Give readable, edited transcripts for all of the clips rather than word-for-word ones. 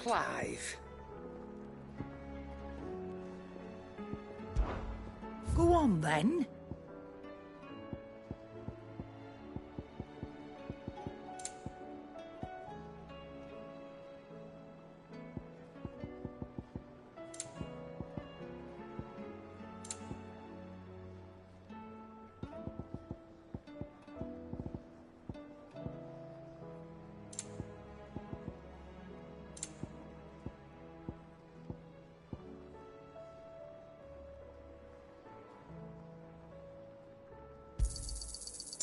Clive. Go on, then.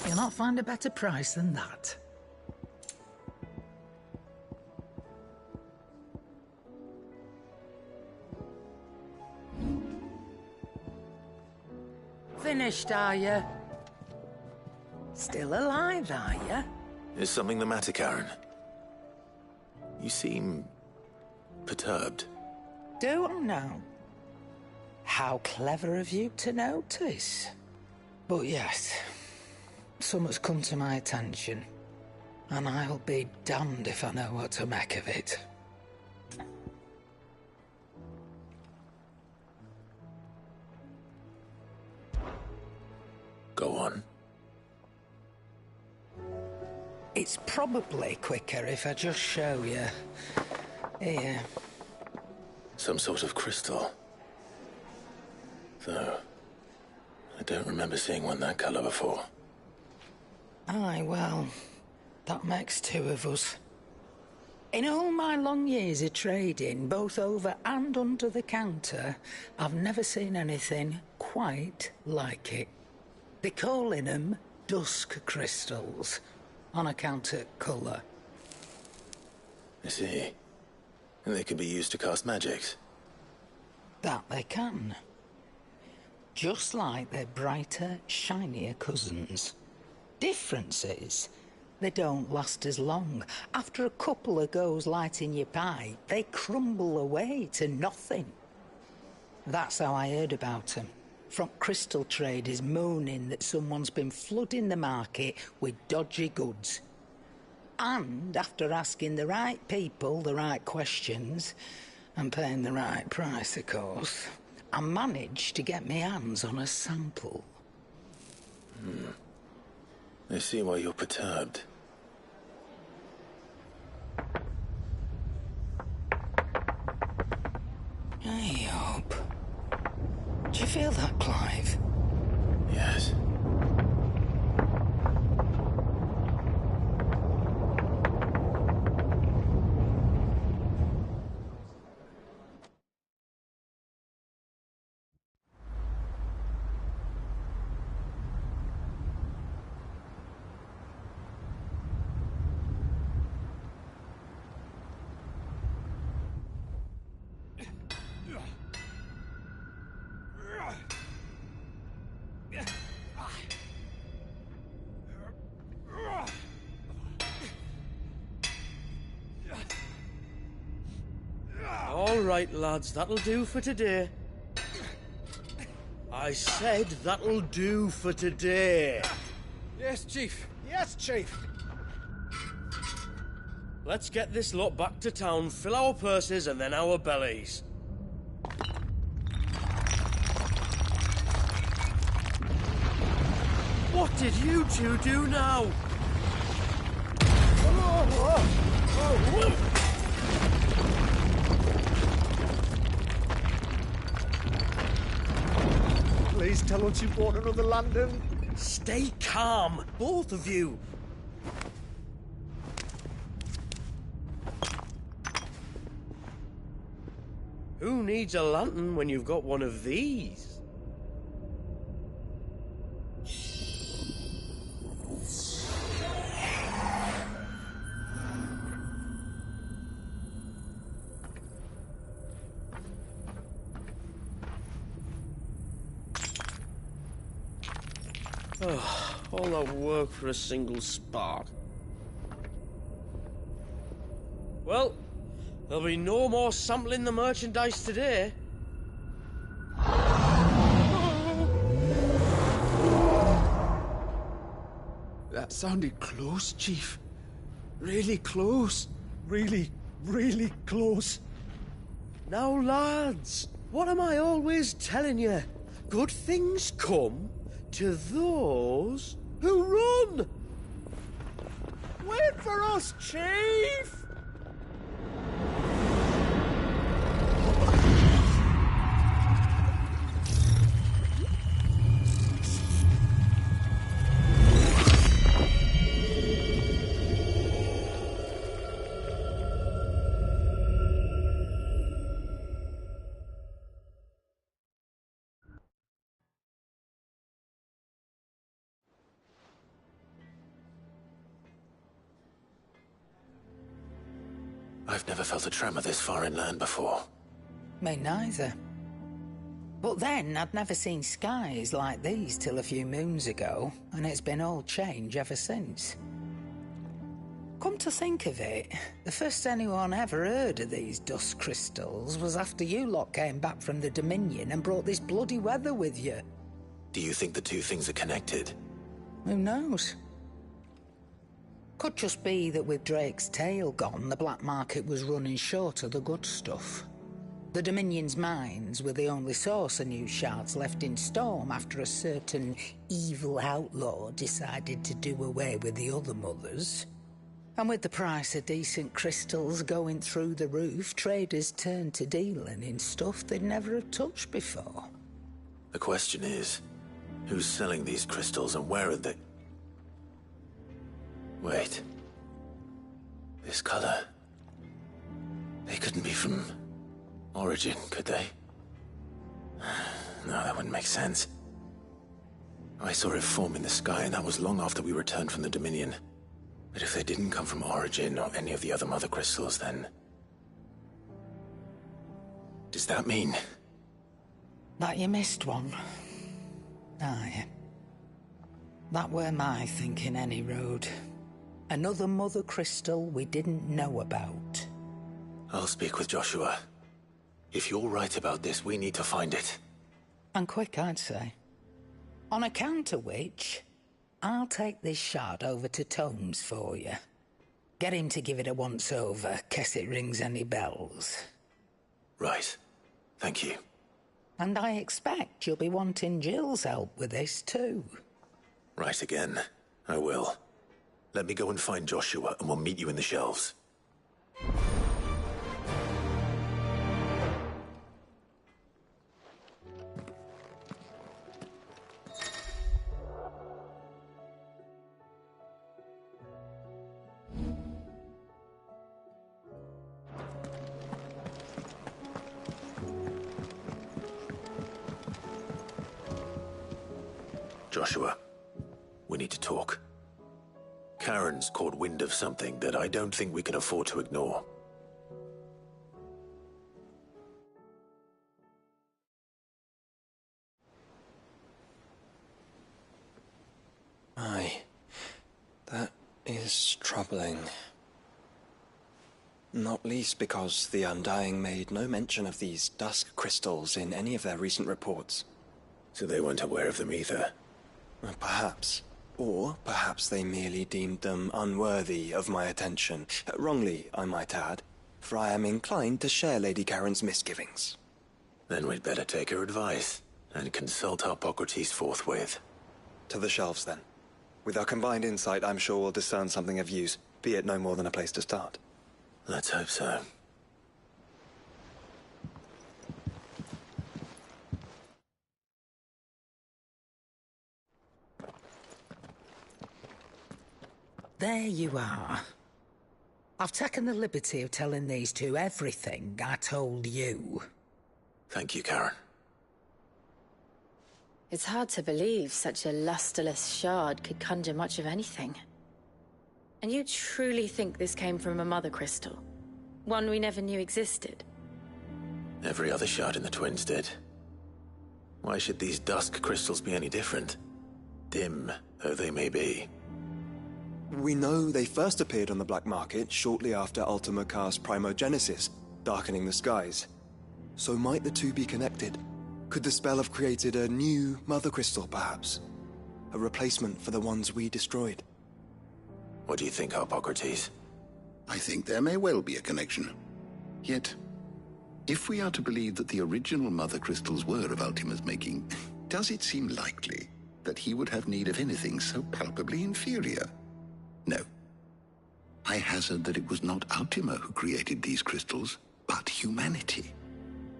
You'll not find a better price than that. Finished, are you? Still alive, are you? Is something the matter, Karen? You seem perturbed. Don't know. How clever of you to notice. But yes, something's come to my attention, and I'll be damned if I know what to make of it. Go on. It's probably quicker if I just show you. Here. Some sort of crystal. Though, I don't remember seeing one that colour before. Aye, well, that makes two of us. In all my long years of trading, both over and under the counter, I've never seen anything quite like it. They're calling them dusk crystals, on account of colour. I see. And they could be used to cast magics. That they can. Just like their brighter, shinier cousins. Difference is, they don't last as long. After a couple of goes lighting your pipe, they crumble away to nothing. That's how I heard about them. From crystal traders moaning that someone's been flooding the market with dodgy goods. And after asking the right people the right questions, and paying the right price, of course, I managed to get my hands on a sample. I see why you're perturbed. Hey, Hope. Do you feel that, Clive? Yes. All right, lads, that'll do for today. I said that'll do for today. Yes, Chief. Yes, Chief. Let's get this lot back to town, fill our purses and then our bellies. What did you two do now? Please tell us you bought another lantern. Stay calm, both of you. Who needs a lantern when you've got one of these? Oh, all that work for a single spark. Well, there'll be no more sampling the merchandise today. That sounded close, Chief. Really close. Really really close. Now, lads, what am I always telling you? Good things come to those who run! Wait for us, Chief! I've never felt a tremor this far inland before. Me neither. But then, I'd never seen skies like these till a few moons ago, and it's been all change ever since. Come to think of it, the first anyone ever heard of these dust crystals was after you lot came back from the Dominion and brought this bloody weather with you. Do you think the two things are connected? Who knows? Could just be that with Drake's tail gone, the black market was running short of the good stuff. The Dominion's mines were the only source of new shards left in Storm after a certain evil outlaw decided to do away with the other mothers. And with the price of decent crystals going through the roof, traders turned to dealing in stuff they'd never have touched before. The question is, who's selling these crystals and where are they? Wait. This color. They couldn't be from Origin, could they? No, that wouldn't make sense. I saw it form in the sky, and that was long after we returned from the Dominion. But if they didn't come from Origin or any of the other mother crystals, then... does that mean... that you missed one? Aye. That were my thinking, any road. Another mother crystal we didn't know about. I'll speak with Joshua. If you're right about this, we need to find it. And quick, I'd say. On account of which, I'll take this shard over to Tomes for you. Get him to give it a once-over, case it rings any bells. Right. Thank you. And I expect you'll be wanting Jill's help with this, too. Right again. I will. Let me go and find Joshua, and we'll meet you in the shelves. Joshua, we need to talk. Karen's caught wind of something that I don't think we can afford to ignore. Aye, that is troubling. Not least because the Undying made no mention of these dusk crystals in any of their recent reports. So they weren't aware of them either. Perhaps. Or perhaps they merely deemed them unworthy of my attention. Wrongly, I might add, for I am inclined to share Lady Karen's misgivings. Then we'd better take her advice and consult Harpocrates forthwith. To the shelves, then. With our combined insight, I'm sure we'll discern something of use, be it no more than a place to start. Let's hope so. There you are. I've taken the liberty of telling these two everything I told you. Thank you, Karen. It's hard to believe such a lusterless shard could conjure much of anything. And you truly think this came from a mother crystal? One we never knew existed? Every other shard in the Twins did. Why should these dusk crystals be any different? Dim though they may be. We know they first appeared on the black market shortly after Ultima cast Primogenesis, darkening the skies. So might the two be connected? Could the spell have created a new mother crystal, perhaps? A replacement for the ones we destroyed? What do you think, Harpocrates? I think there may well be a connection. Yet, if we are to believe that the original Mother Crystals were of Ultima's making, does it seem likely that he would have need of anything so palpably inferior? No. I hazard that it was not Ultima who created these crystals, but humanity.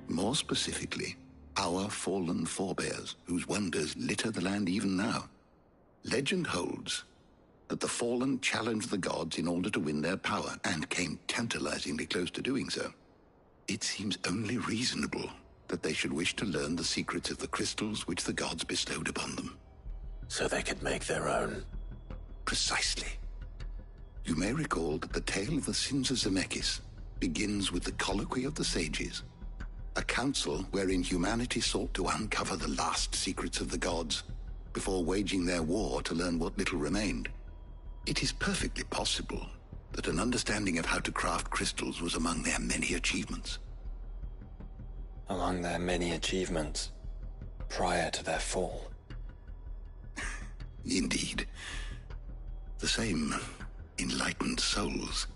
More specifically, our fallen forebears, whose wonders litter the land even now. Legend holds that the fallen challenged the gods in order to win their power, and came tantalizingly close to doing so. It seems only reasonable that they should wish to learn the secrets of the crystals which the gods bestowed upon them. So they could make their own. Precisely. You may recall that the tale of the Sins of Zemeckis begins with the Colloquy of the Sages, a council wherein humanity sought to uncover the last secrets of the gods before waging their war to learn what little remained. It is perfectly possible that an understanding of how to craft crystals was among their many achievements. Among their many achievements, prior to their fall. Indeed. The same enlightened souls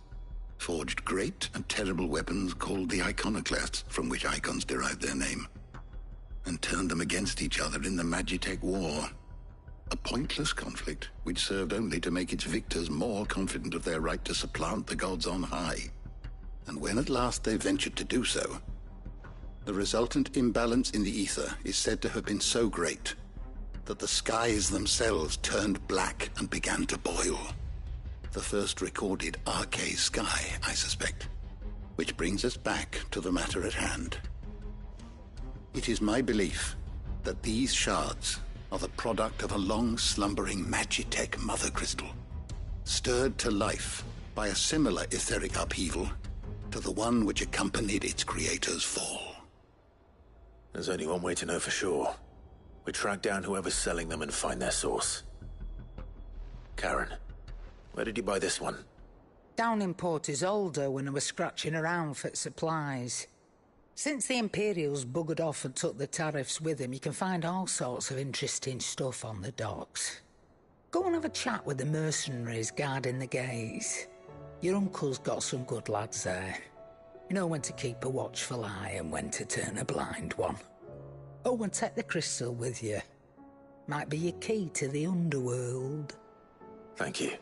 forged great and terrible weapons called the Iconoclasts, from which icons derived their name, and turned them against each other in the Magitech War. A pointless conflict which served only to make its victors more confident of their right to supplant the gods on high. And when at last they ventured to do so, the resultant imbalance in the ether is said to have been so great that the skies themselves turned black and began to boil. The first recorded Arcade sky, I suspect. Which brings us back to the matter at hand. It is my belief that these shards are the product of a long-slumbering Magitech mother crystal, stirred to life by a similar etheric upheaval to the one which accompanied its creator's fall. There's only one way to know for sure. We track down whoever's selling them and find their source. Karen, where did you buy this one? Down in Port Isolde when I was scratching around for supplies. Since the Imperials buggered off and took the tariffs with them, you can find all sorts of interesting stuff on the docks. Go and have a chat with the mercenaries guarding the gates. Your uncle's got some good lads there. You know when to keep a watchful eye and when to turn a blind one. Oh, and take the crystal with you. Might be your key to the underworld. Thank you.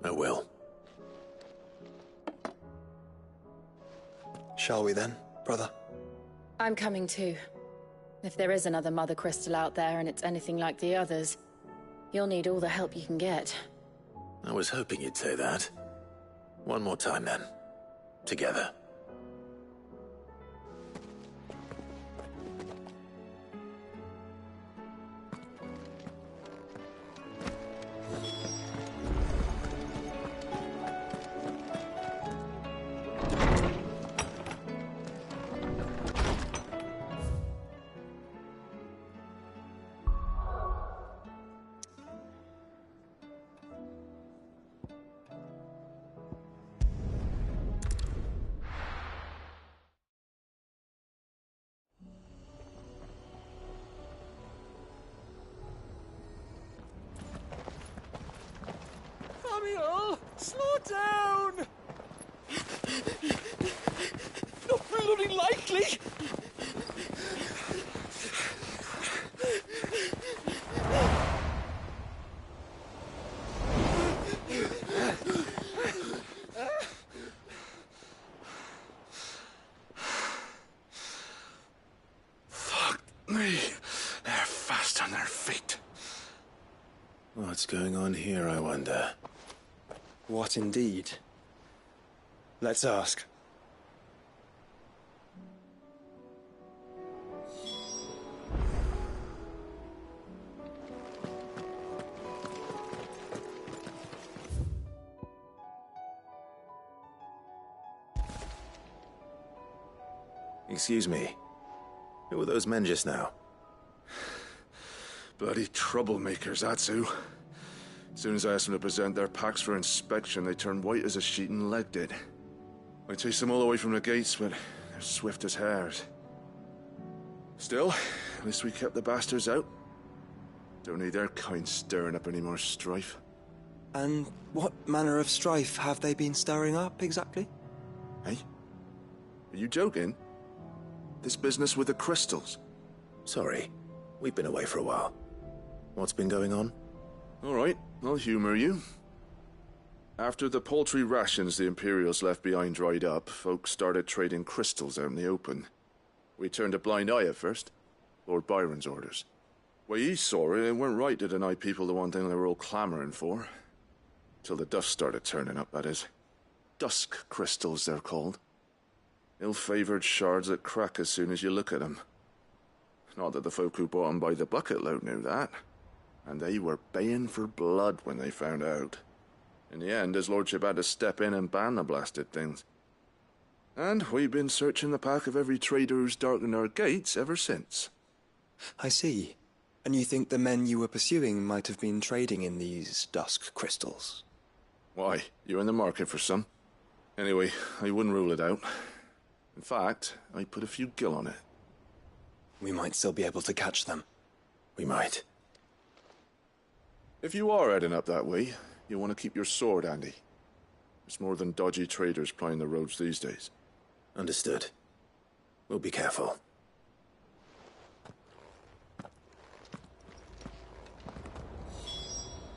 I will. Shall we then, brother? I'm coming too. If there is another Mother Crystal out there and it's anything like the others, you'll need all the help you can get. I was hoping you'd say that. One more time then. Together. Samuel, slow down! Not bloody likely! Fuck me. They're fast on their feet. What's going on here, I wonder? What indeed? Let's ask. Excuse me. Who were those men just now? Bloody troublemakers, that's who. As soon as I asked them to present their packs for inspection, they turned white as a sheet and legged it. I chased them all away from the gates, but they're swift as hares. Still, at least we kept the bastards out. Don't need their kind stirring up any more strife. And what manner of strife have they been stirring up, exactly? Hey? Are you joking? This business with the crystals? Sorry, we've been away for a while. What's been going on? All right, I'll humor you. After the paltry rations the Imperials left behind dried up, folks started trading crystals out in the open. We turned a blind eye at first. Lord Byron's orders. Way he saw it, it weren't right to deny people the one thing they were all clamoring for. Till the dust started turning up, that is. Dusk crystals, they're called. Ill-favored shards that crack as soon as you look at them. Not that the folk who bought them by the bucket load knew that. And they were baying for blood when they found out. In the end, his lordship had to step in and ban the blasted things. And we've been searching the pack of every trader who's darkened our gates ever since. I see. And you think the men you were pursuing might have been trading in these dusk crystals? Why, you're in the market for some. Anyway, I wouldn't rule it out. In fact, I put a few gil on it. We might still be able to catch them. We might. If you are heading up that way, you'll want to keep your sword handy. There's more than dodgy traders plying the roads these days. Understood. We'll be careful.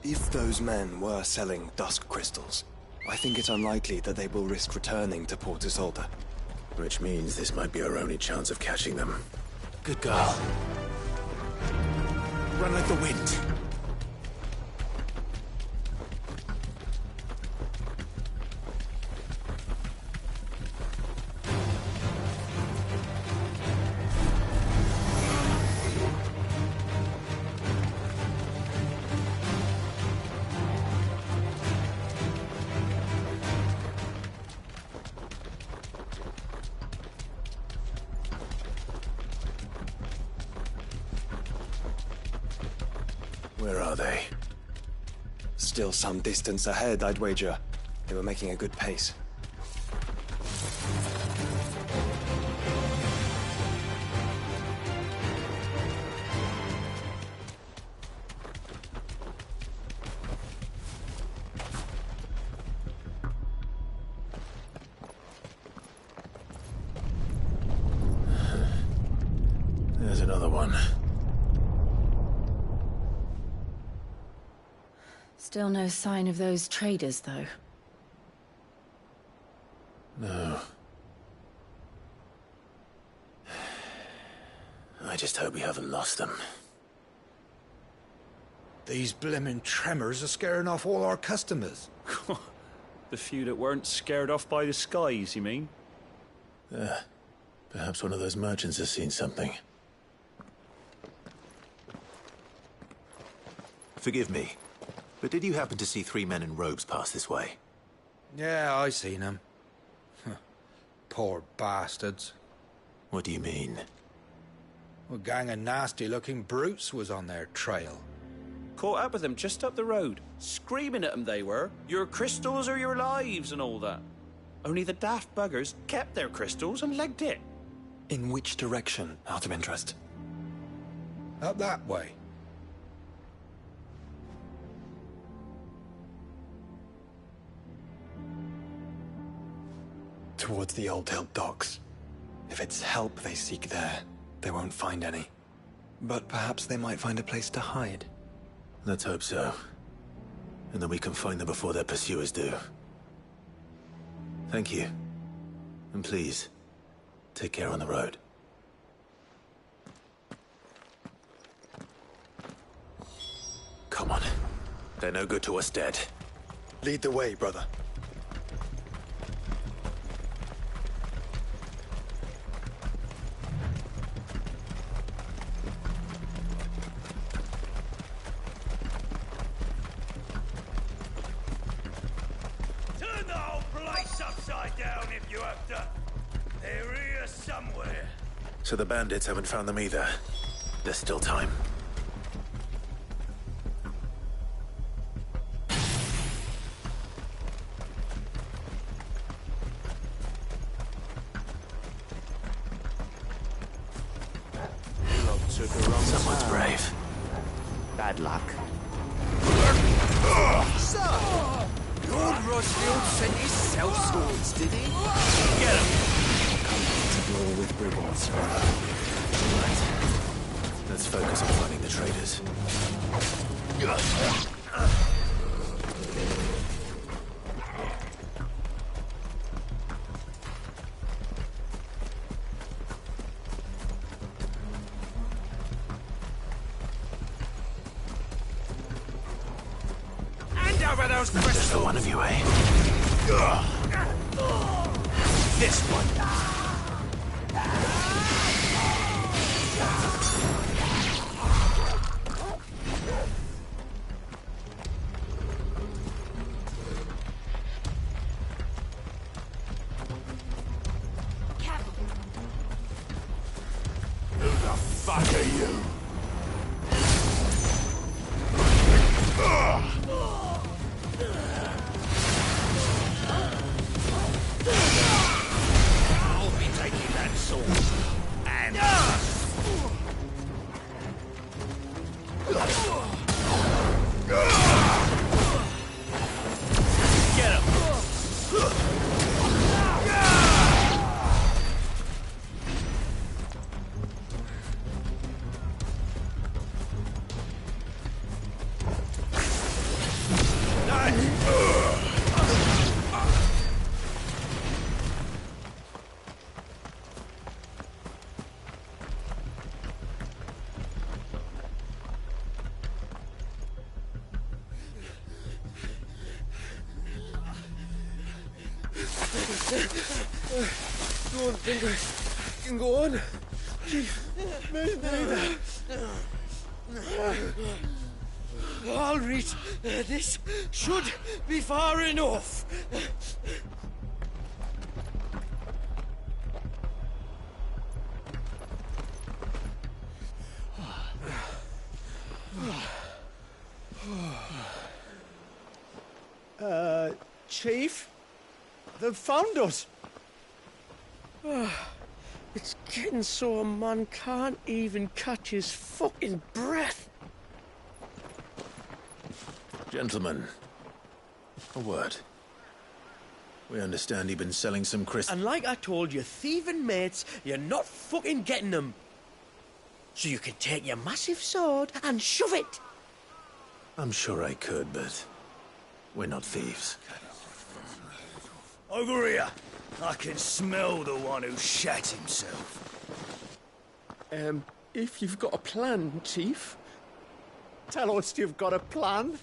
If those men were selling dusk crystals, I think it unlikely that they will risk returning to Port Isolde. Which means this might be our only chance of catching them. Good girl. Run like the wind. Where are they? Still some distance ahead, I'd wager. They were making a good pace. There's another one. Still no sign of those traders, though. No. I just hope we haven't lost them. These blimmin' tremors are scaring off all our customers. The few that weren't scared off by the skies, you mean? Perhaps one of those merchants has seen something. Forgive me, but did you happen to see 3 men in robes pass this way? Yeah, I seen them. Poor bastards. What do you mean? A gang of nasty-looking brutes was on their trail. Caught up with them just up the road, screaming at them they were. Your crystals are your lives and all that. Only the daft buggers kept their crystals and legged it. In which direction, out of interest? Up that way. Towards the Old Hill docks. If it's help they seek there, they won't find any. But perhaps they might find a place to hide. Let's hope so. And then we can find them before their pursuers do. Thank you. And please, take care on the road. Come on. They're no good to us dead. Lead the way, brother. Turn the whole place upside down if you have to. They're here somewhere. So the bandits haven't found them either. There's still time. Someone's brave. Bad luck. So, Lord Rosfield sent his sellswords, did he? Get him! Comfortable with brigands. Right. Let's focus on finding the traitors. Hand over those Just crystals! the one of you, eh? This one. Who the fuck are you? I'll be taking that sword. And... Get him! Don't think I can go on. I'll reach. This should be far enough. Chief? They've found us. It's getting so a man can't even catch his fucking breath. Gentlemen, a word. We understand you've been selling some crystals. And like I told your thieving mates, you're not fucking getting them. So you can take your massive sword and shove it. I'm sure I could, but we're not thieves. Over here. I can smell the one who shat himself. If you've got a plan, Chief, tell us you've got a plan.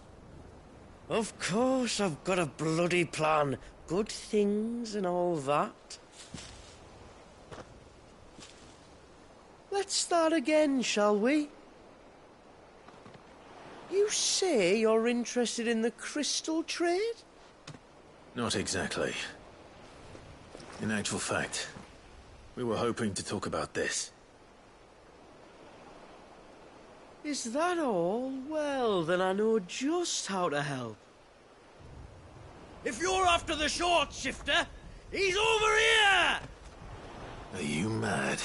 Of course I've got a bloody plan. Good things and all that. Let's start again, shall we? You say you're interested in the crystal trade? Not exactly. In actual fact, we were hoping to talk about this. Is that all? Well, then I know just how to help. If you're after the short shifter, he's over here! Are you mad?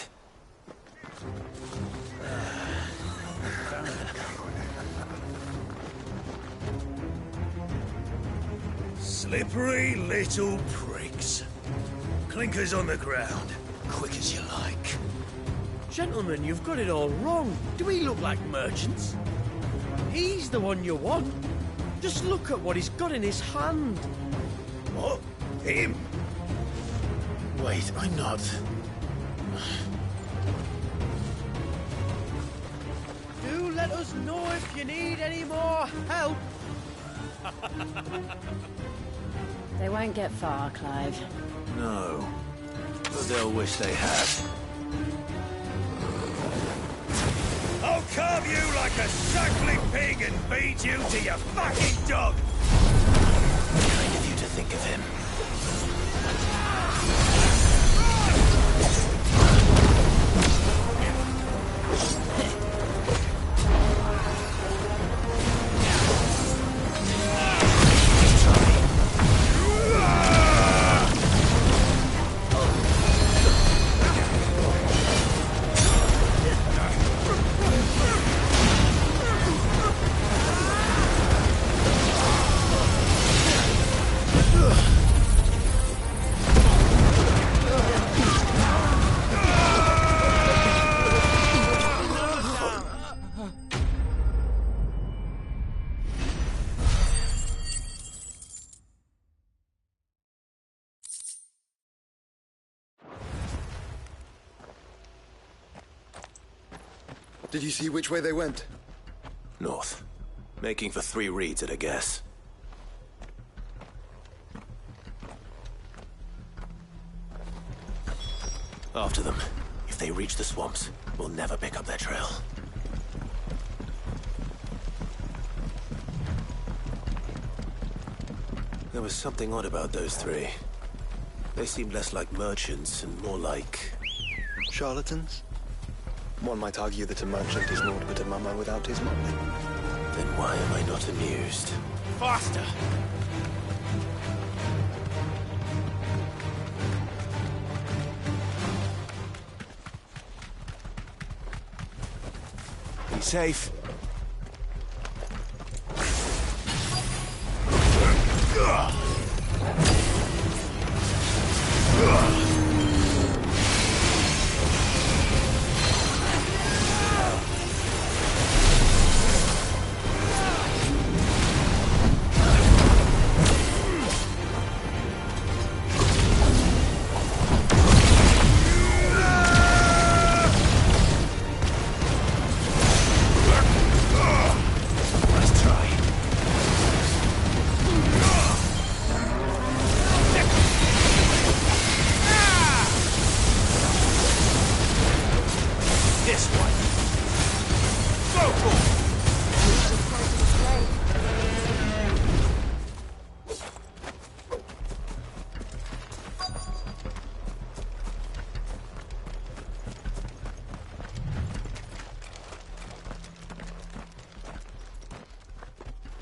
Slippery little pricks. Clinkers on the ground, quick as you like. Gentlemen, you've got it all wrong. Do we look like merchants? He's the one you want. Just look at what he's got in his hand. What? Him? Wait, I'm not. Do let us know if you need any more help. They won't get far, Clive. No. But they'll wish they had. I'll carve you like a suckling pig and feed you to your fucking dog! Kind of you to think of him. Did you see which way they went? North. Making for 3 reeds at a guess. After them. If they reach the swamps, we'll never pick up their trail. There was something odd about those 3. They seemed less like merchants and more like... Charlatans? One might argue that a merchant is naught but a mummer without his motley. Then why am I not amused? Faster! Be safe.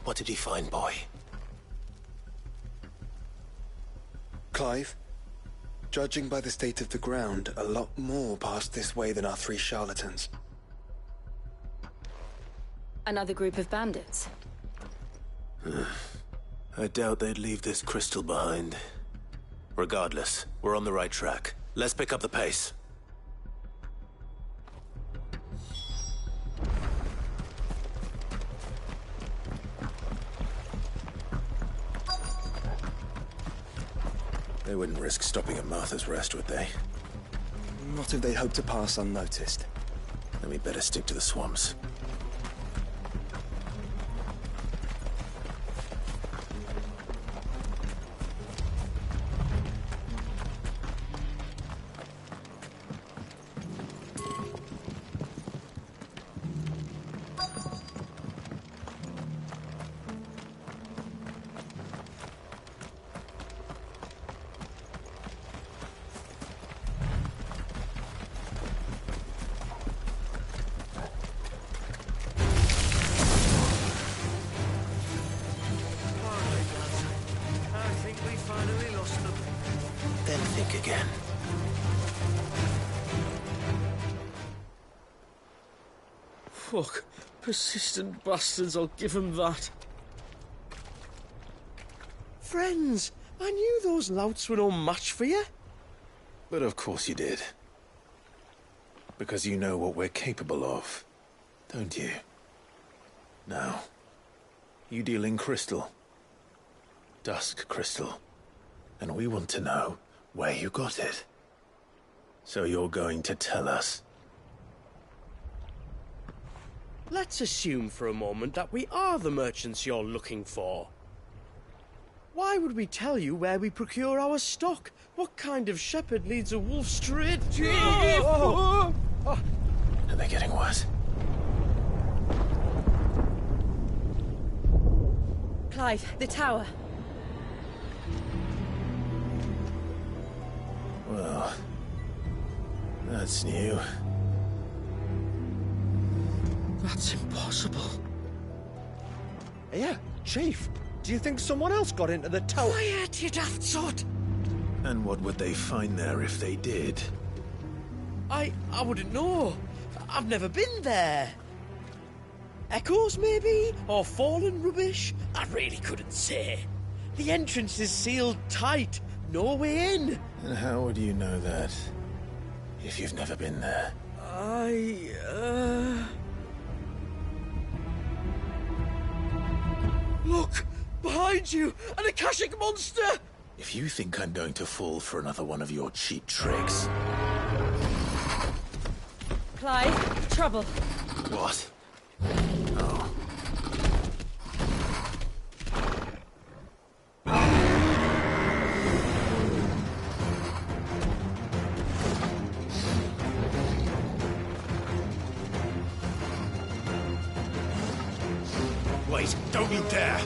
What did he find, boy? Clive, judging by the state of the ground, a lot more passed this way than our 3 charlatans. Another group of bandits? I doubt they'd leave this crystal behind. Regardless, we're on the right track. Let's pick up the pace. They wouldn't risk stopping at Martha's Rest, would they? Not if they hope to pass unnoticed. Then we better stick to the swamps. Then think again. Fuck. Persistent bastards, I'll give them that. Friends, I knew those louts were no match for you. But of course you did. Because you know what we're capable of, don't you? Now, you deal in crystal. Dusk crystal. And we want to know where you got it. So you're going to tell us? Let's assume for a moment that we are the merchants you're looking for. Why would we tell you where we procure our stock? What kind of shepherd leads a wolf straight to... Are they getting worse? Clive, the tower. Well, that's new. That's impossible. Yeah, Chief. Do you think someone else got into the tower? Quiet, you daft sot! And what would they find there if they did? I wouldn't know. I've never been there. Echoes, maybe? Or fallen rubbish? I really couldn't say. The entrance is sealed tight. No way in. And how would you know that? If you've never been there? Look! Behind you! An Akashic monster! If you think I'm going to fall for another one of your cheap tricks... Clive, trouble. What? Oh. Wait, don't you dare!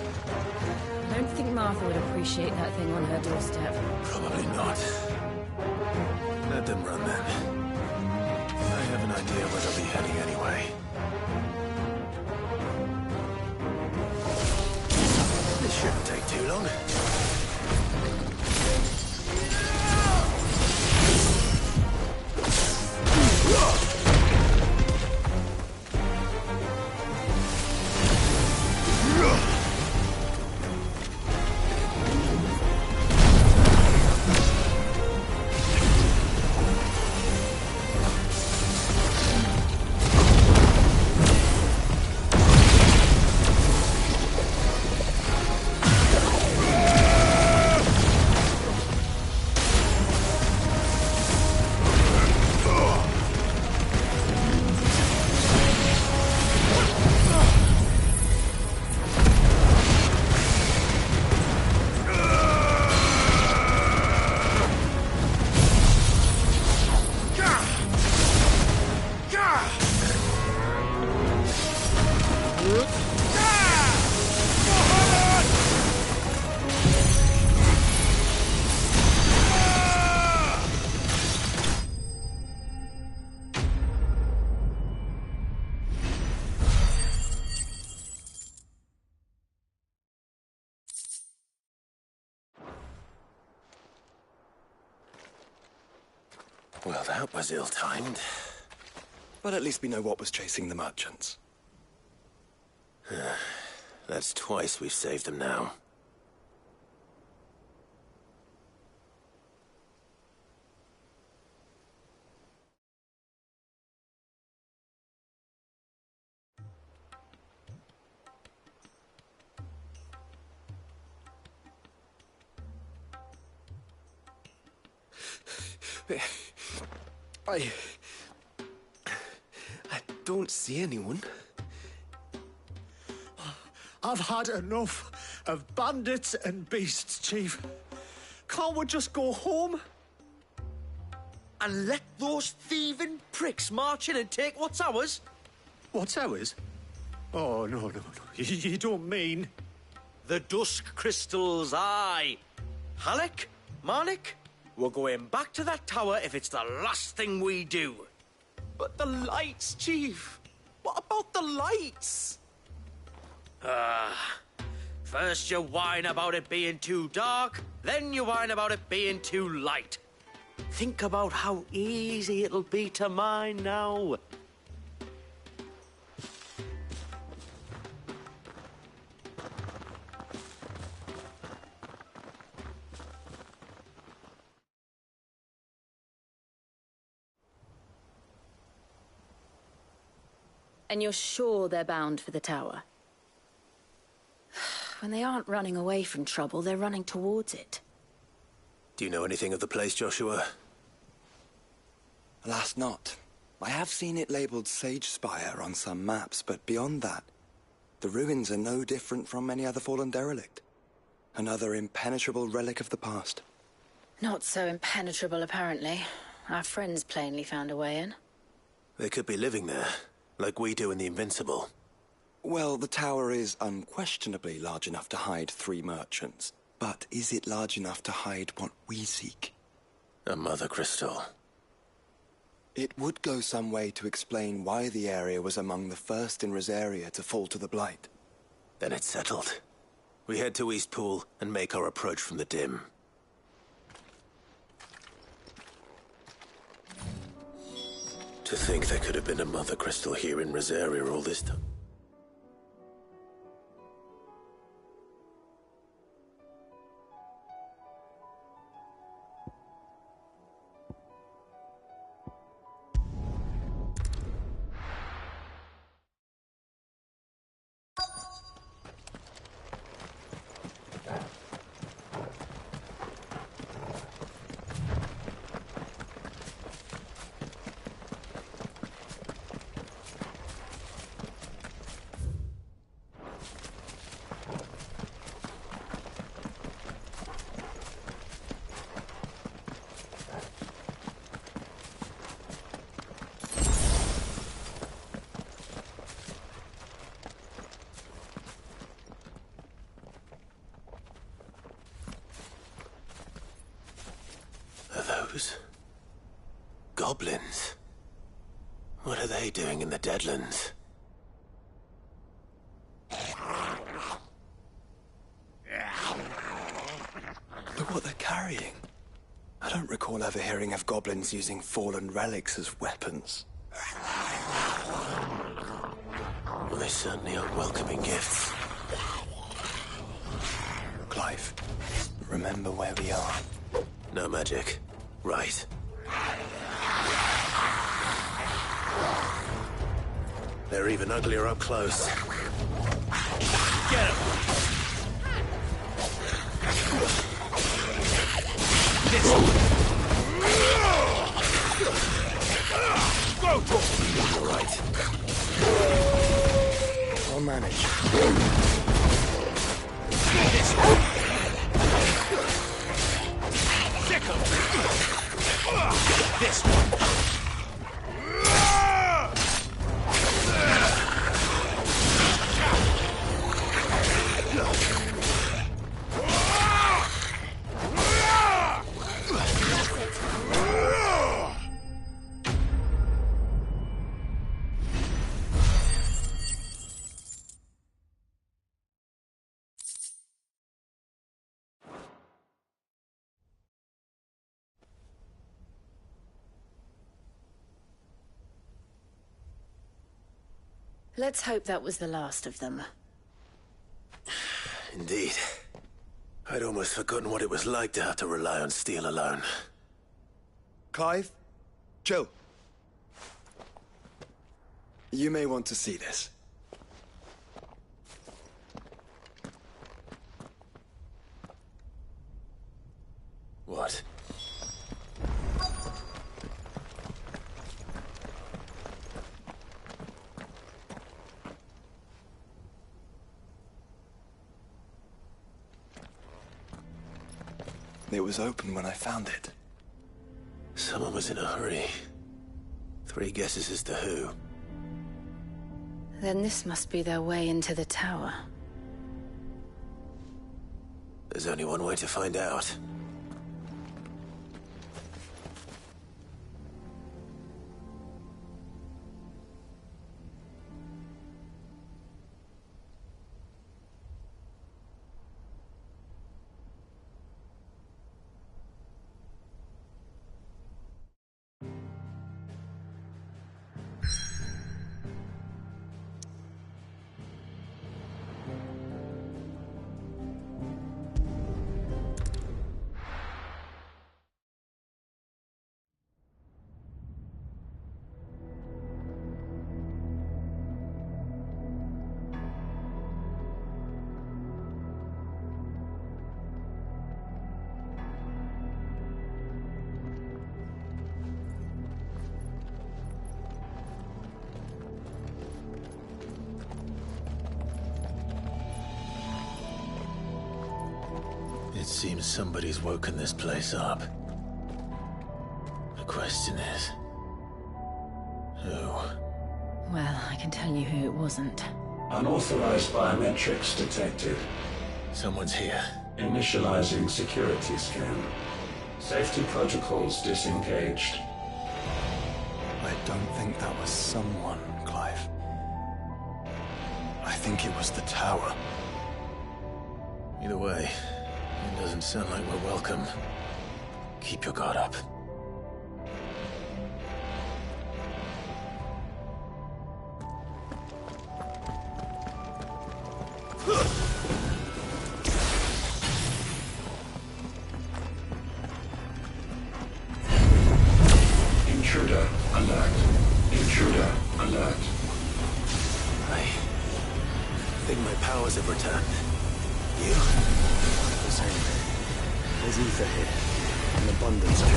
I don't think Martha would appreciate that thing on her doorstep. Probably not. Let them run then. I have an idea where they'll be heading anyway. This shouldn't take too long. Well, that was ill-timed. But at least we know what was chasing the merchants. That's twice we've saved them now. I don't see anyone. I've had enough of bandits and beasts, Chief. Can't we just go home? And let those thieving pricks march in and take what's ours? What's ours? Oh, no. You don't mean... The Dusk Crystals, aye. Halleck, Marnik, we're going back to that tower if it's the last thing we do. But the lights, Chief. What about the lights? First you whine about it being too dark, then you whine about it being too light. Think about how easy it'll be to mine now. And you're sure they're bound for the tower? When they aren't running away from trouble, they're running towards it. Do you know anything of the place, Joshua? Alas, not. I have seen it labeled Sage Spire on some maps, but beyond that, the ruins are no different from any other fallen derelict. Another impenetrable relic of the past. Not so impenetrable, apparently. Our friends plainly found a way in. They could be living there, like we do in the Invincible. Well, the tower is unquestionably large enough to hide 3 merchants. But is it large enough to hide what we seek? A Mother Crystal. It would go some way to explain why the area was among the first in Rosaria to fall to the Blight. Then it's settled. We head to Eastpool and make our approach from the dim. To think there could have been a Mother Crystal here in Rosaria all this time. Goblins? What are they doing in the Deadlands? Look what they're carrying. I don't recall ever hearing of goblins using fallen relics as weapons. Well, they certainly are welcoming gifts. Clive, remember where we are. No magic. Right. They're even uglier up close. Get him! This one. Go for it! All right. I'll manage. This one. Sickle. This one. Let's hope that was the last of them. Indeed. I'd almost forgotten what it was like to have to rely on steel alone. Clive? Joe. You may want to see this. What? It was open when I found it. Someone was in a hurry. 3 guesses as to who. Then this must be their way into the tower. There's only one way to find out. It seems somebody's woken this place up. The question is... who? Well, I can tell you who it wasn't. Unauthorized biometrics detected. Someone's here. Initializing security scan. Safety protocols disengaged. I don't think that was someone, Clive. I think it was the tower. Either way, it doesn't sound like we're welcome. Keep your guard up. Intruder alert. Intruder alert. I think my powers have returned. You? The same. There's ether here. An abundance of it.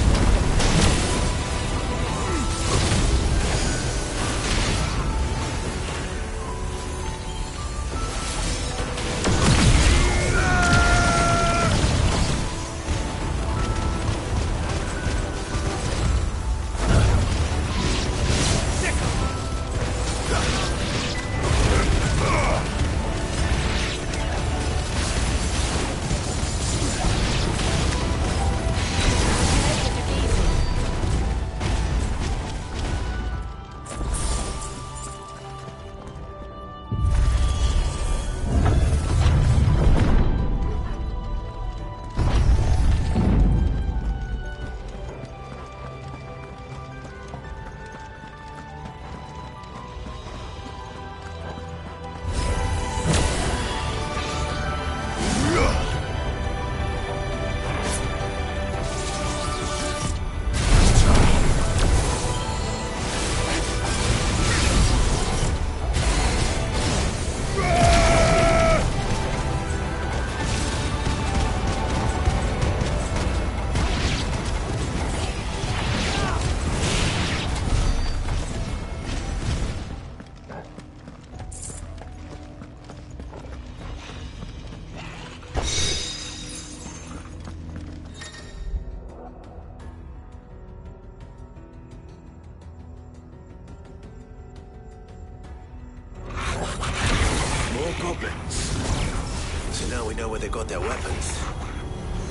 Now we know where they got their weapons.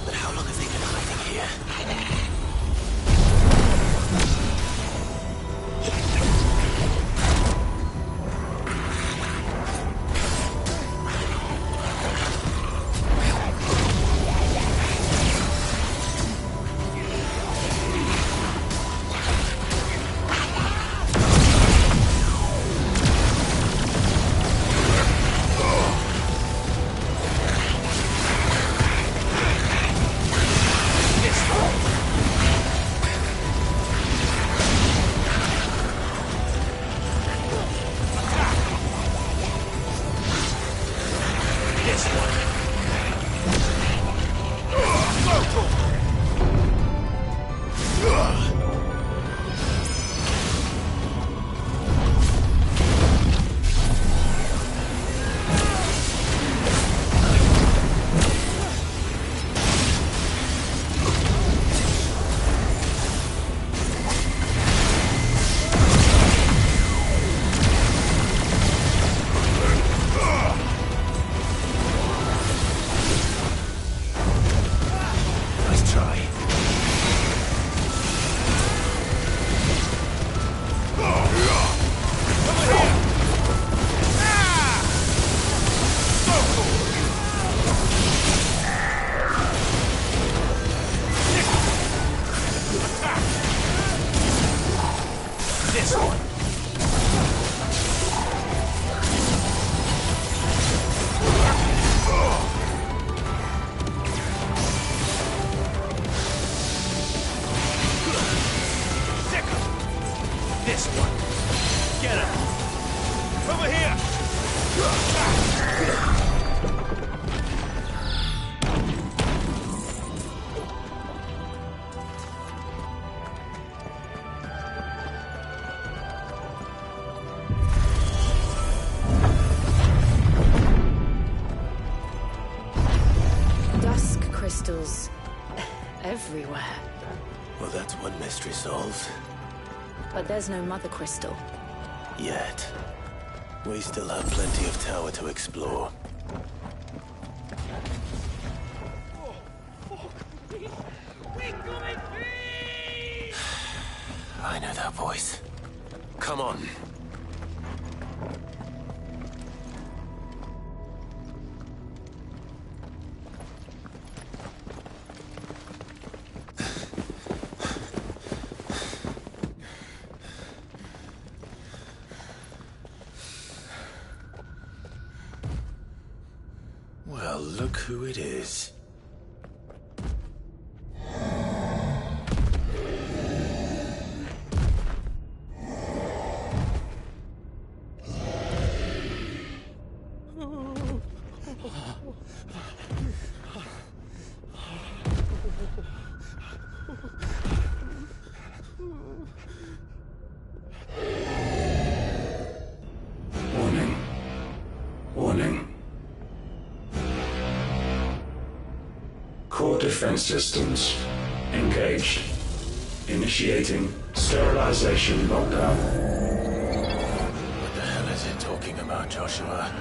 But how long have they been hiding here? Crystals everywhere. Well, that's one mystery solved. But there's no Mother Crystal. Yet. We still have plenty of tower to explore. I know that voice. Come on. Well, look who it is. Warning. Core defense systems engaged. Initiating sterilization lockdown. What the hell is it talking about, Joshua?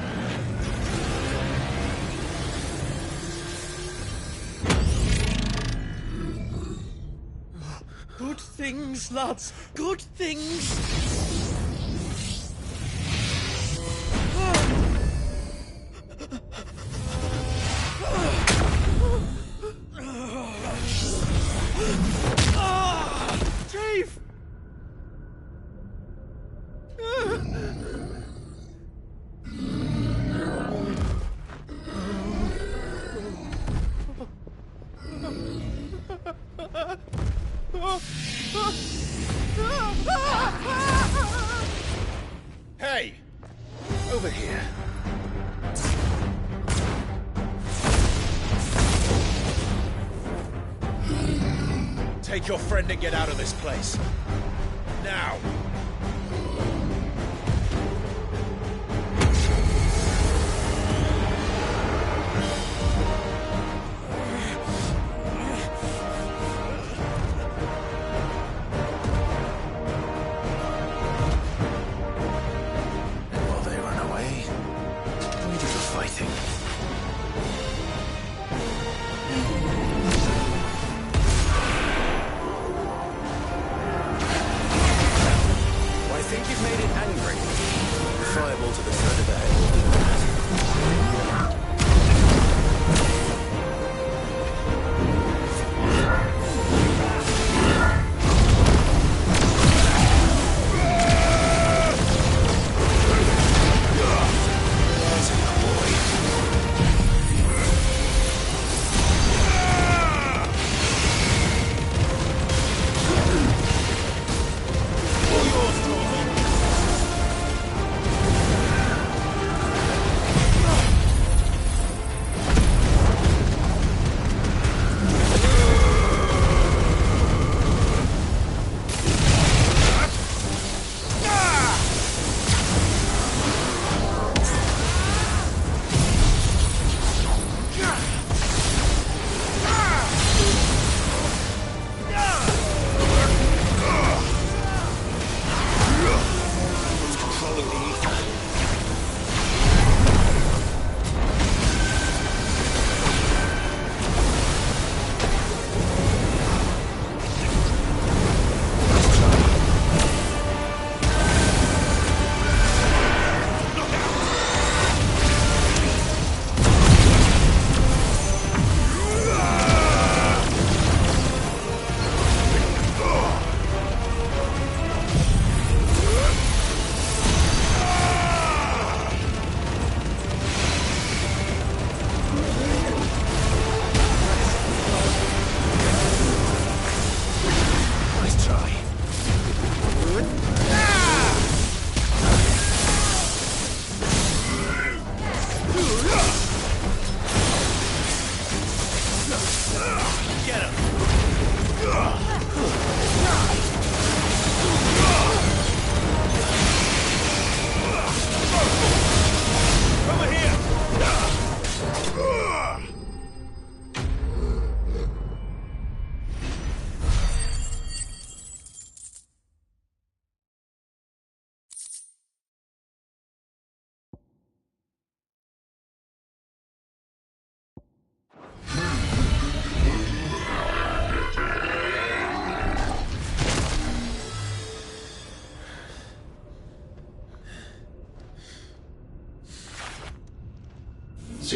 Good things, lads. Good things. Chief! Hey! Over here. Take your friend and get out of this place. Now! And while they run away, we do the fighting.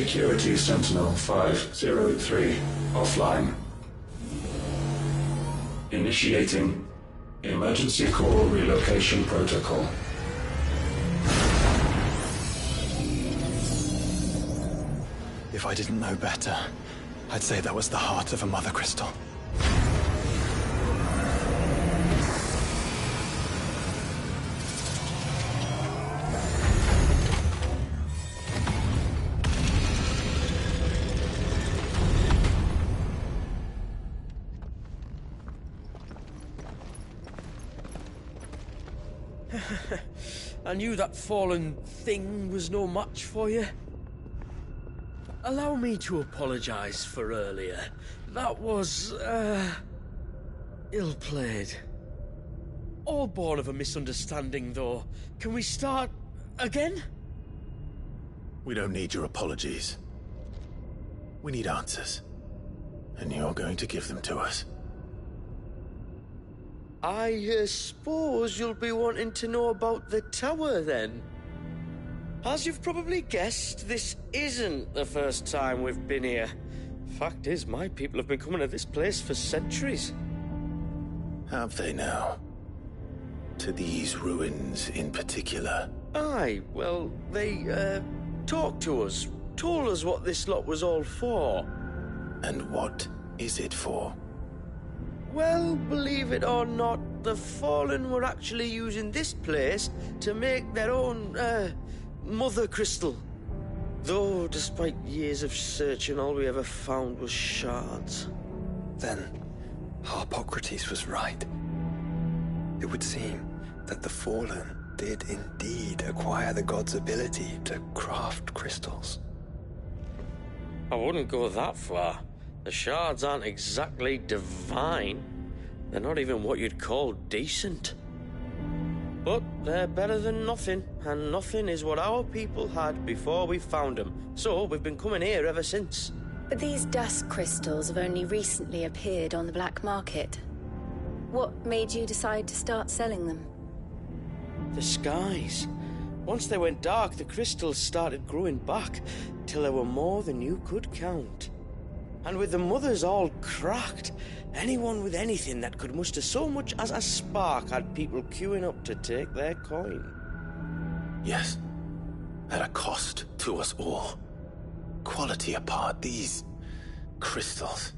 Security Sentinel 503 offline. Initiating Emergency Core Relocation Protocol. If I didn't know better, I'd say that was the heart of a Mother Crystal. I knew that fallen thing was no match for you. Allow me to apologise for earlier. That was, ill-played. All born of a misunderstanding, though. Can we start again? We don't need your apologies. We need answers. And you're going to give them to us. I suppose you'll be wanting to know about the tower, then. As you've probably guessed, this isn't the first time we've been here. Fact is, my people have been coming to this place for centuries. Have they now? To these ruins in particular? Aye, well, they, talked to us, told us what this lot was all for. And what is it for? Well, believe it or not, the Fallen were actually using this place to make their own, Mother Crystal. Though, despite years of searching, all we ever found was shards. Then, Harpocrates was right. It would seem that the Fallen did indeed acquire the god's ability to craft crystals. I wouldn't go that far. The shards aren't exactly divine. They're not even what you'd call decent. But they're better than nothing, and nothing is what our people had before we found them. So we've been coming here ever since. But these dusk crystals have only recently appeared on the black market. What made you decide to start selling them? The skies. Once they went dark, the crystals started growing back, till there were more than you could count. And with the mothers all cracked, anyone with anything that could muster so much as a spark had people queuing up to take their coin. Yes, at a cost to us all. Quality apart, these crystals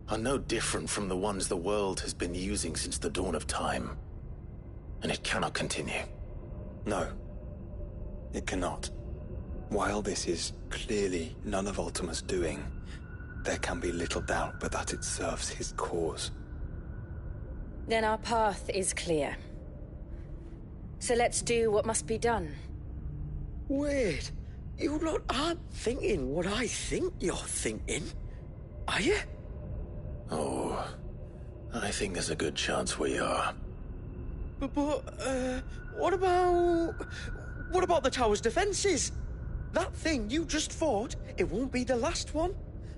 are no different from the ones the world has been using since the dawn of time. And it cannot continue. No, it cannot. While this is clearly none of Ultima's doing, there can be little doubt but that it serves his cause. Then our path is clear. So let's do what must be done. Wait, you lot aren't thinking what I think you're thinking, are you? Oh, I think there's a good chance we are. But what about the tower's defenses? That thing you just fought, it won't be the last one.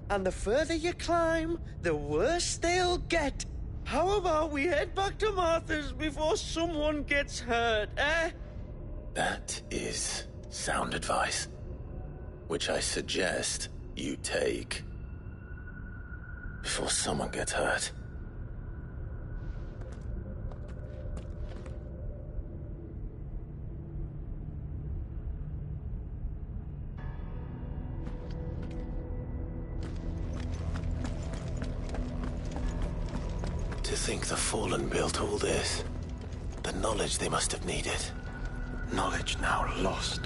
And the further you climb, the worse they'll get. How about we head back to Martha's before someone gets hurt, eh? That is sound advice, which I suggest you take before someone gets hurt. To think the Fallen built all this. The knowledge they must have needed. Knowledge now lost.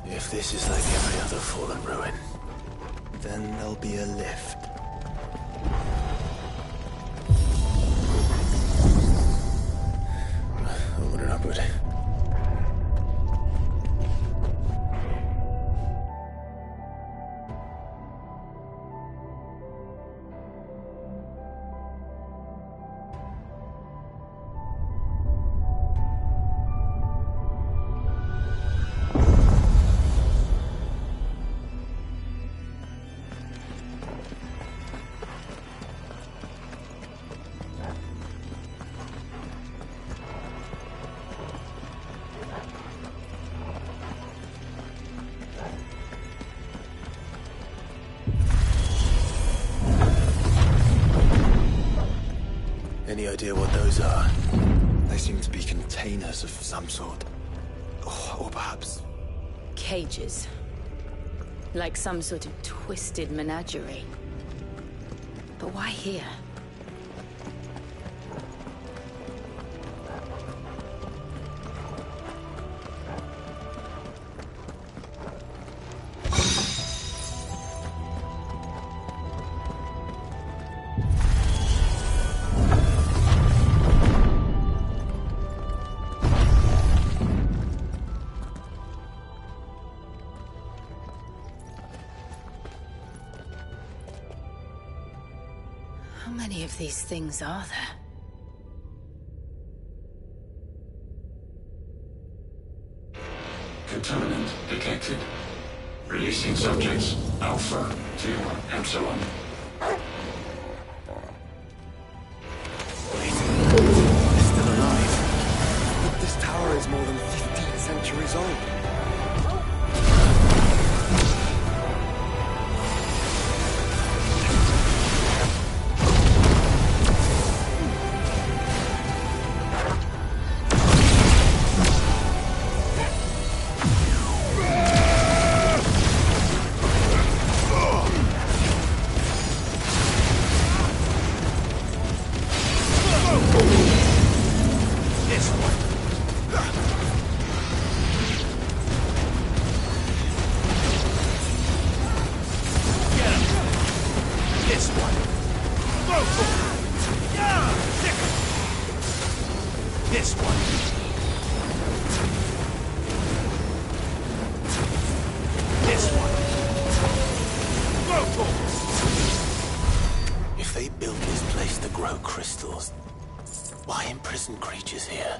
If this is like every other Fallen ruin, then there'll be a lift. Open it up, would it? Any idea what those are? They seem to be containers of some sort. Or perhaps... Cages. Like some sort of twisted menagerie. But why here? How many of these things are there? Contaminant detected. Releasing subjects Alpha to Epsilon. They're still alive. But this tower is more than 15 centuries old. If they built this place to grow crystals, why imprison creatures here?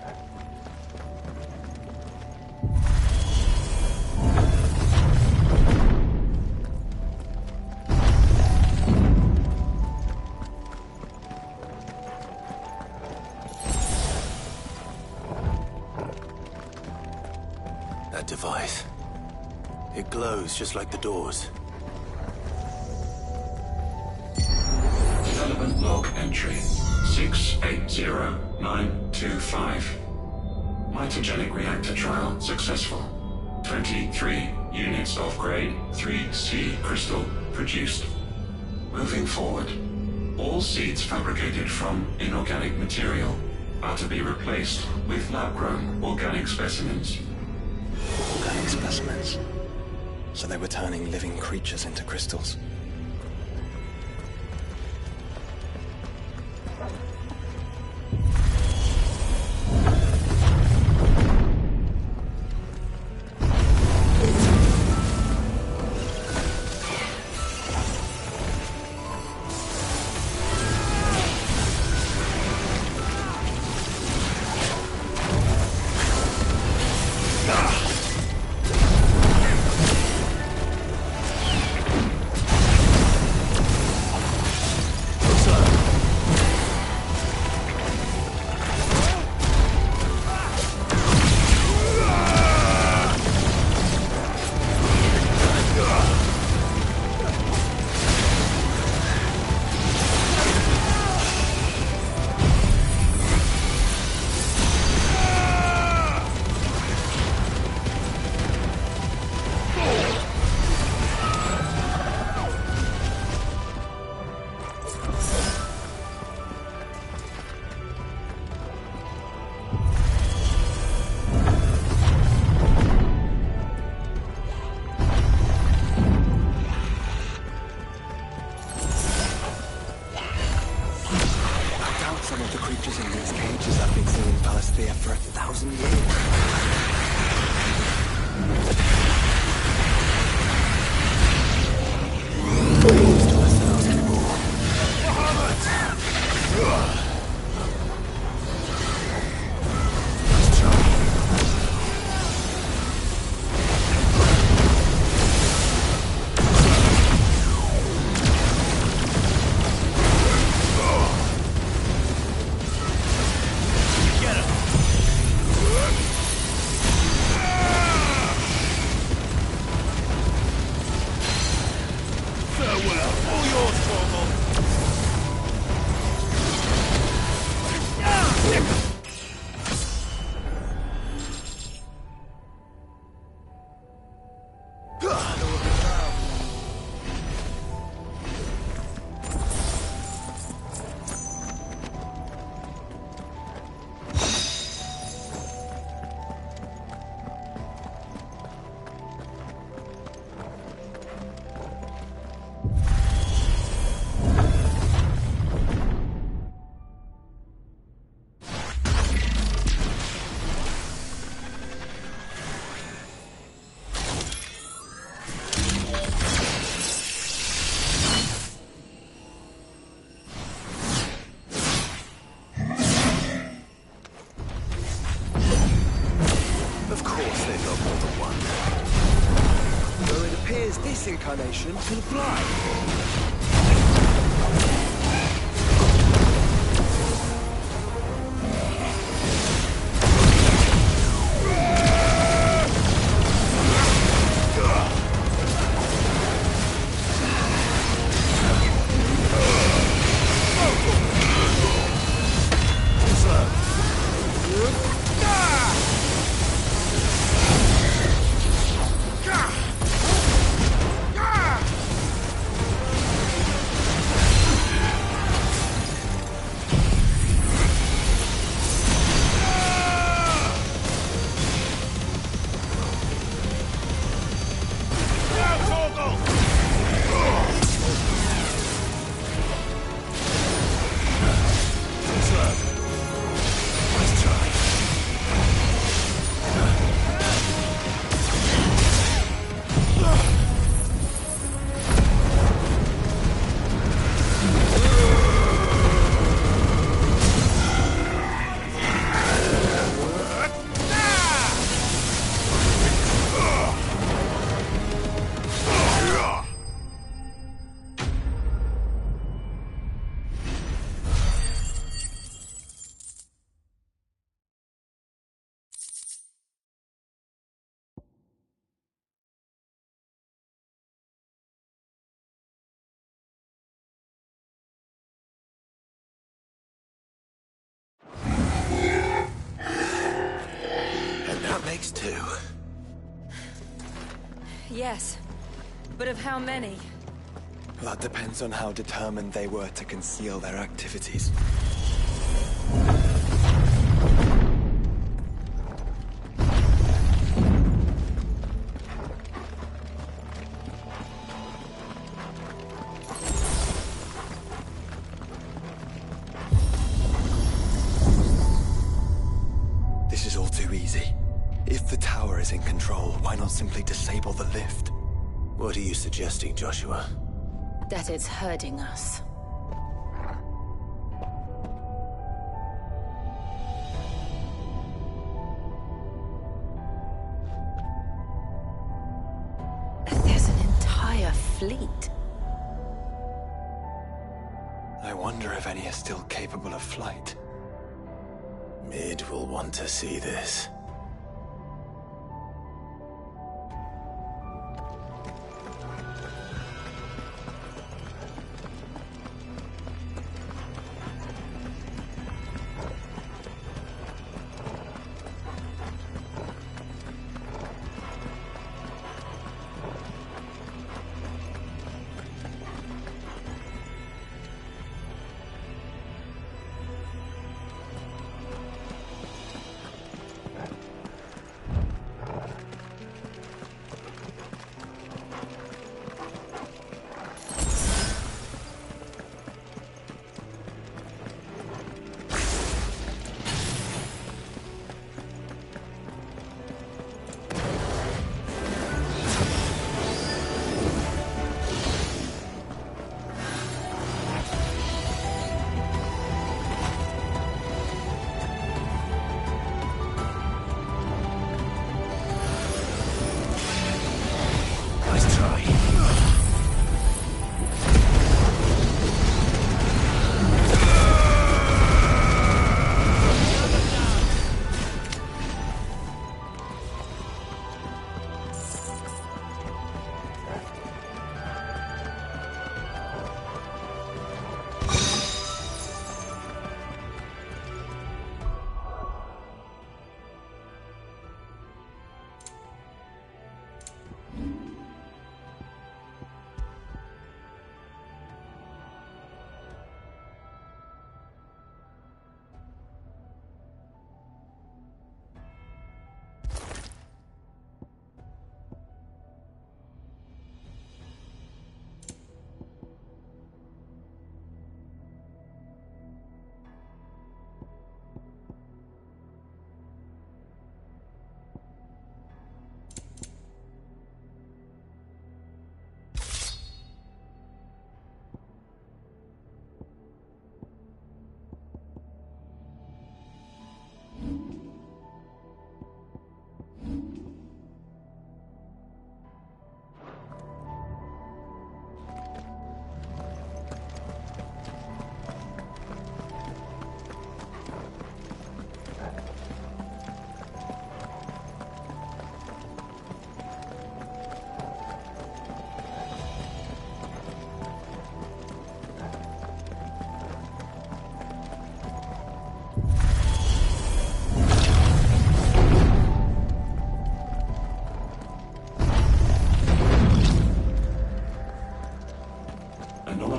That device. It glows just like the doors. Development log entry 680925. Mitogenic reactor trial successful. 23 units of grade 3C crystal produced. Moving forward, all seeds fabricated from inorganic material are to be replaced with lab-grown organic specimens. Organic specimens. So they were turning living creatures into crystals. Some of the creatures in these cages have been seen in Palasthea for 1,000 years. To ourselves anymore. course they've got more than one. Though it appears this incarnation can fly. Makes two. Yes, but of how many? That depends on how determined they were to conceal their activities. This is all too easy. If the tower is in control, why not simply disable the lift? What are you suggesting, Joshua? That it's hurting us. There's an entire fleet. I wonder if any are still capable of flight. Mid will want to see this.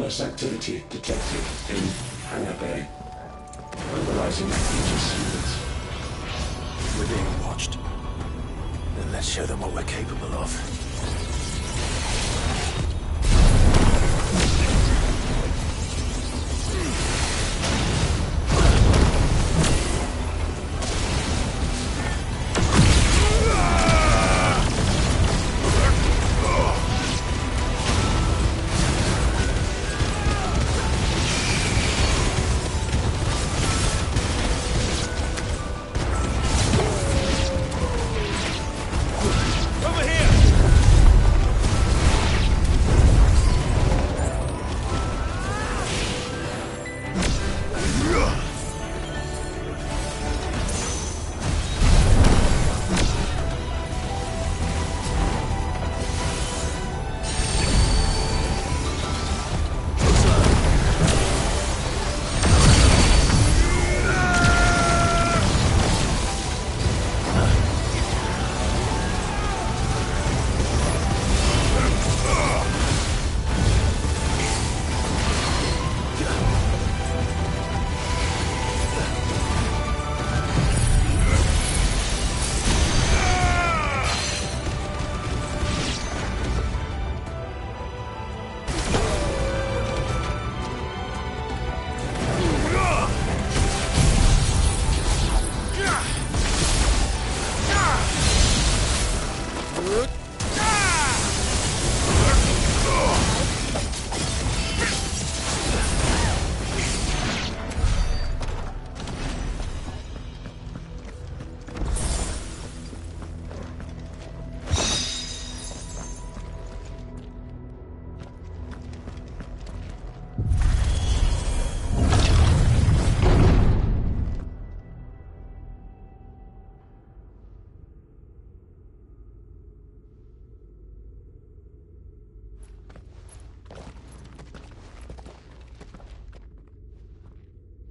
anomalous activity detected in Hangar Bay. Mobilizing Aegis units. We're being watched. Then let's show them what we're capable of.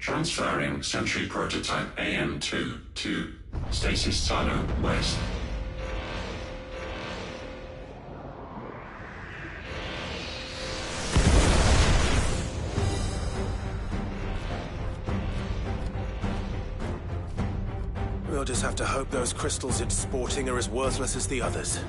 Transferring Sentry Prototype AM2 to Stasis Silo West. We'll just have to hope those crystals it's sporting are as worthless as the others.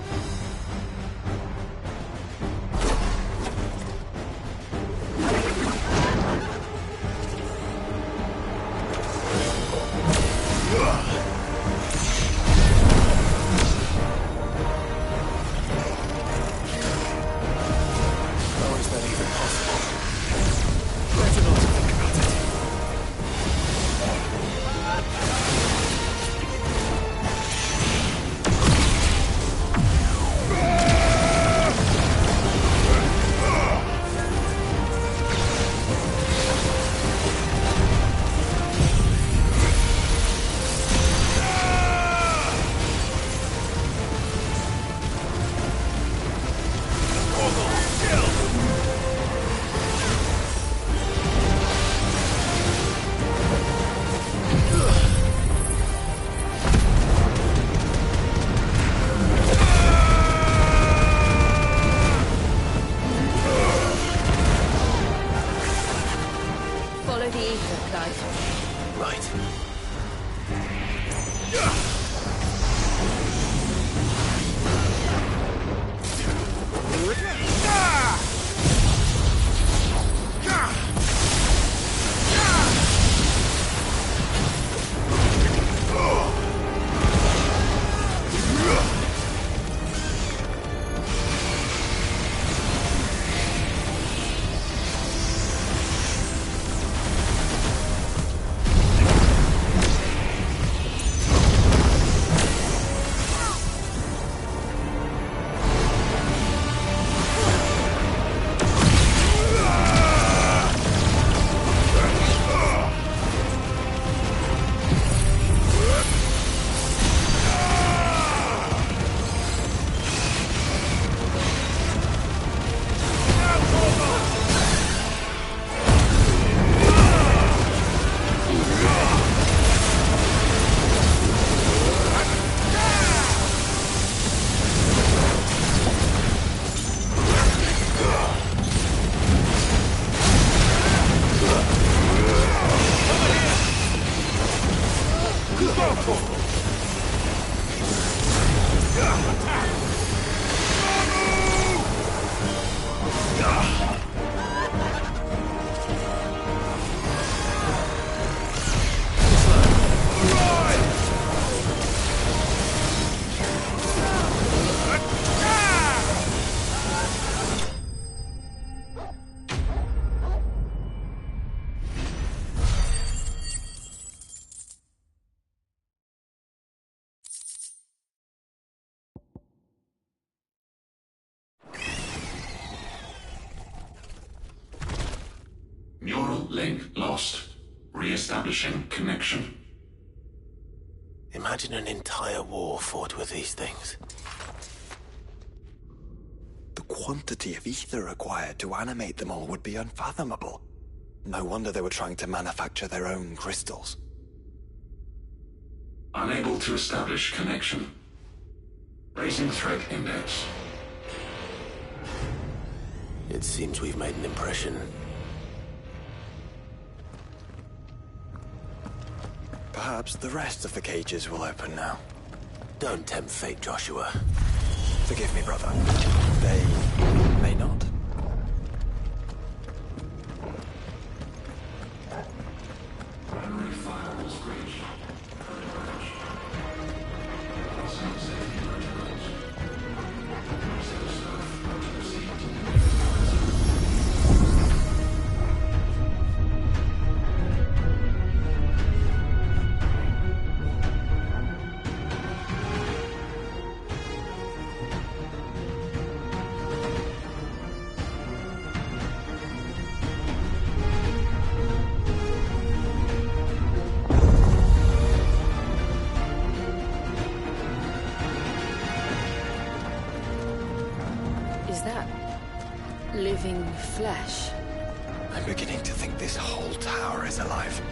Neural link lost. Re-establishing connection. Imagine an entire war fought with these things. The quantity of ether required to animate them all would be unfathomable. No wonder they were trying to manufacture their own crystals. Unable to establish connection. Raising threat index. It seems we've made an impression. Perhaps the rest of the cages will open now. Don't tempt fate, Joshua. Forgive me, brother. They may not. Primary firewalls breached. Is that living flesh? I'm beginning to think this whole tower is alive.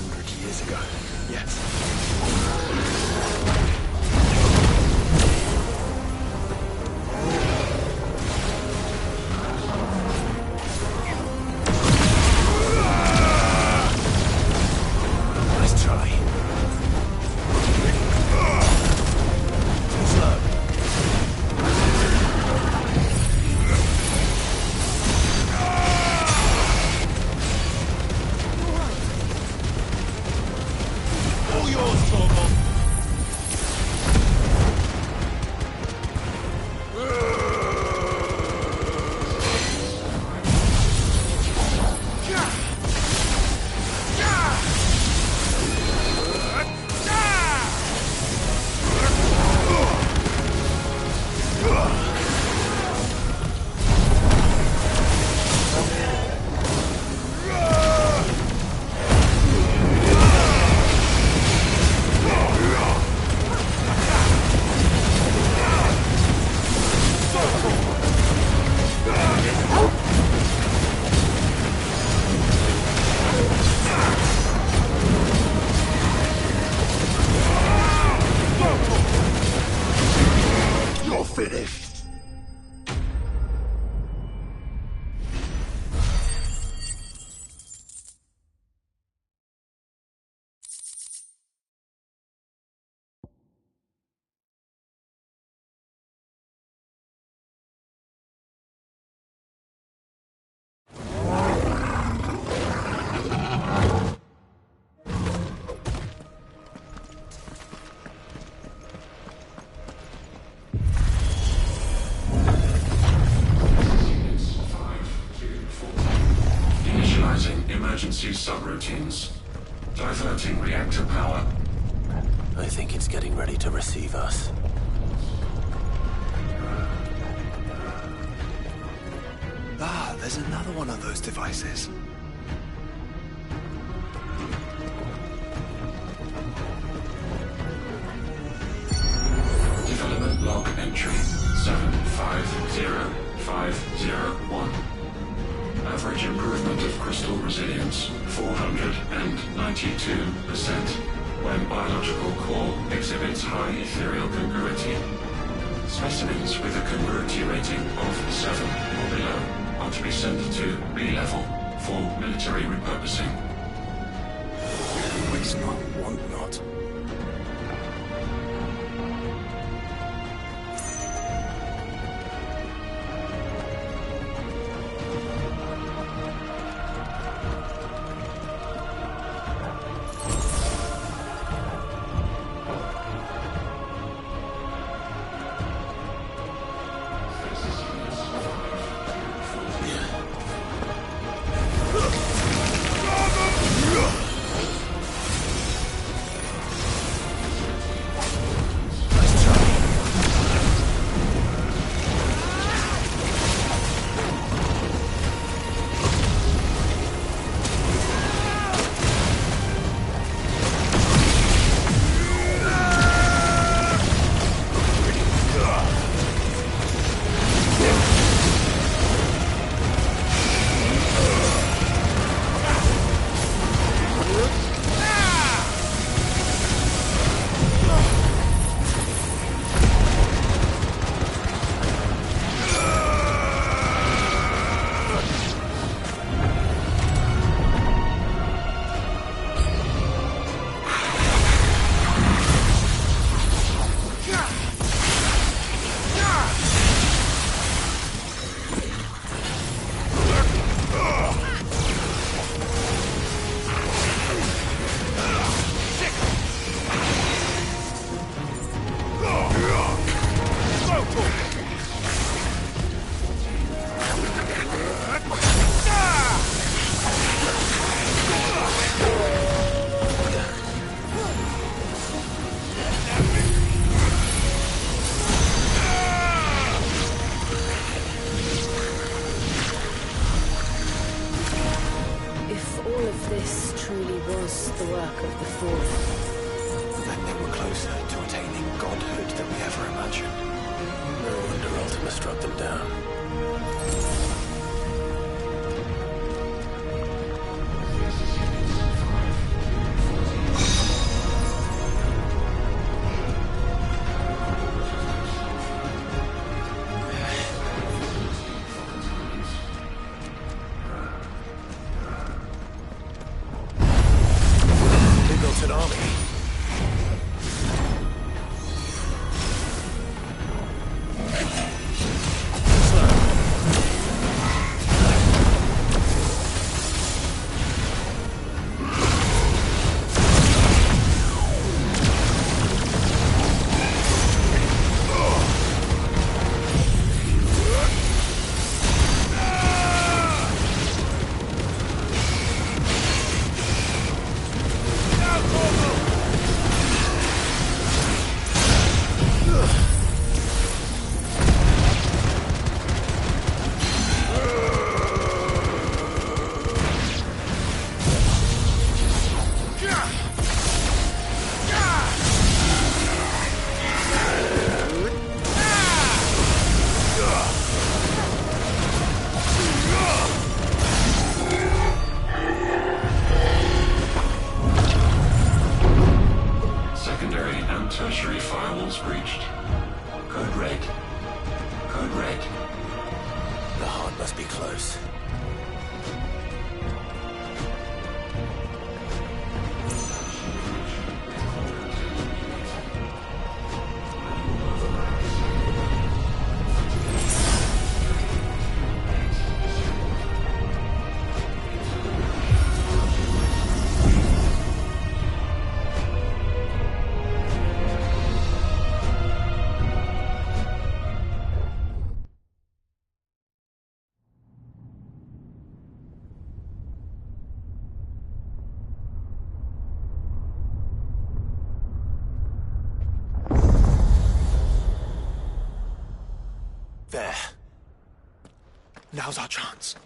100 years ago. Yes. Nice try. Too slow. All yours, Torgal. You're finished. Initializing emergency subroutines. Diverting reactor power. I think it's getting ready to receive us. Ah, there's another one of those devices. Development log entry 750501. Average improvement of crystal resilience 492% when biological core exhibits high ethereal congruity. Specimens with a congruity rating of 7 or below are to be sent to B level for military repurposing. Waste not, want not. was the work of the Fourth. Then they were closer to attaining godhood than we ever imagined. No wonder Ultima struck them down. There. Now's our chance.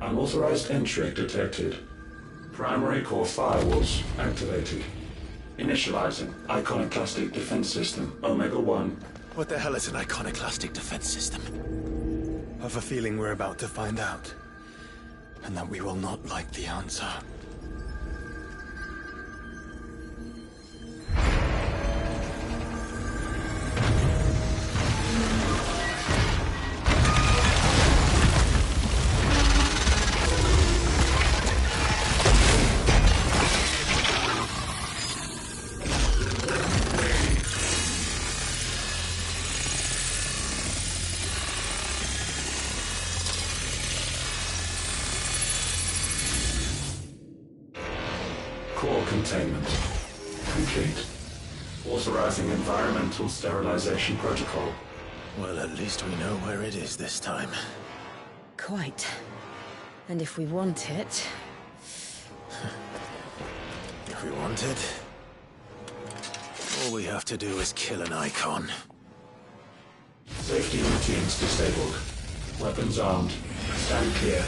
Unauthorized entry detected. Primary core firewalls activated. Initializing Iconoclastic Defense System Omega-1. What the hell is an iconoclastic defense system? I have a feeling we're about to find out. And that we will not like the answer. Core containment complete. Authorizing environmental sterilization protocol. Well, at least we know where it is this time. Quite. And if we want it... If we want it, all we have to do is kill an icon. Safety routines disabled. Weapons armed. Stand clear.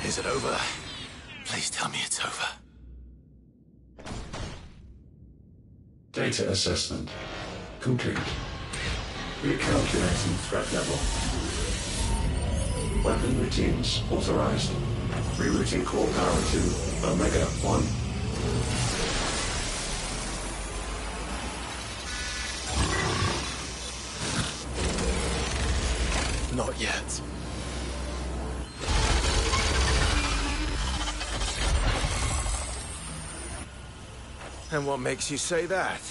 Is it over? Please tell me it's over. Data assessment complete. Recalculating threat level. Weapon routines authorized. Rerouting core power to Omega-1. Not yet. And what makes you say that?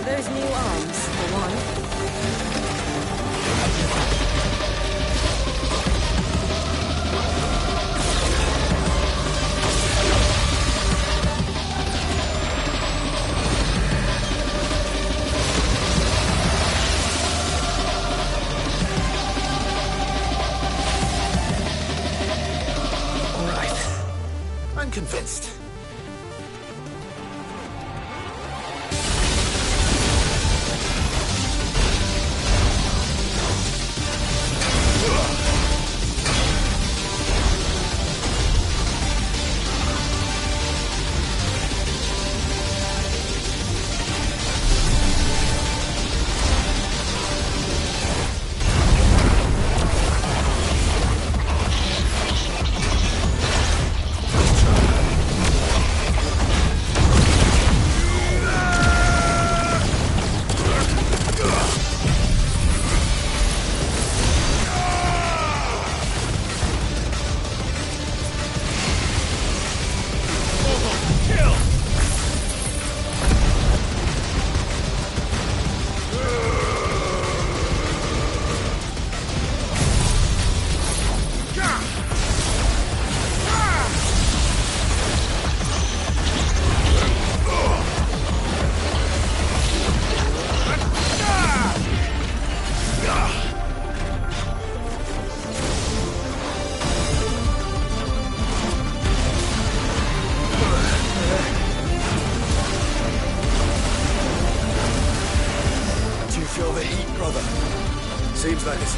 Those new arms, for one. Convinced.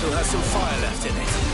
Still has some fire left in it.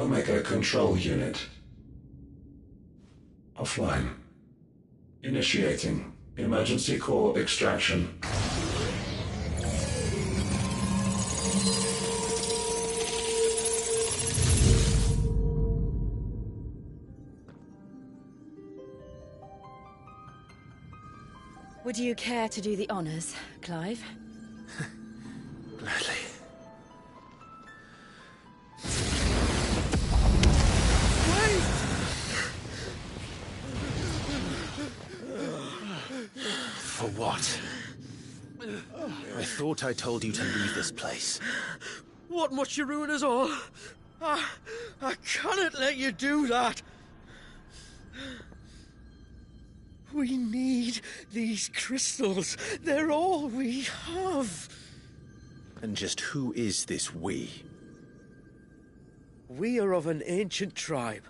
Omega Control Unit. Offline. Initiating emergency core extraction. Would you care to do the honors, Clive? Gladly. For what? I thought I told you to leave this place. What must you ruin us all? I cannot let you do that. We need these crystals. They're all we have. And just who is this we? We are of an ancient tribe,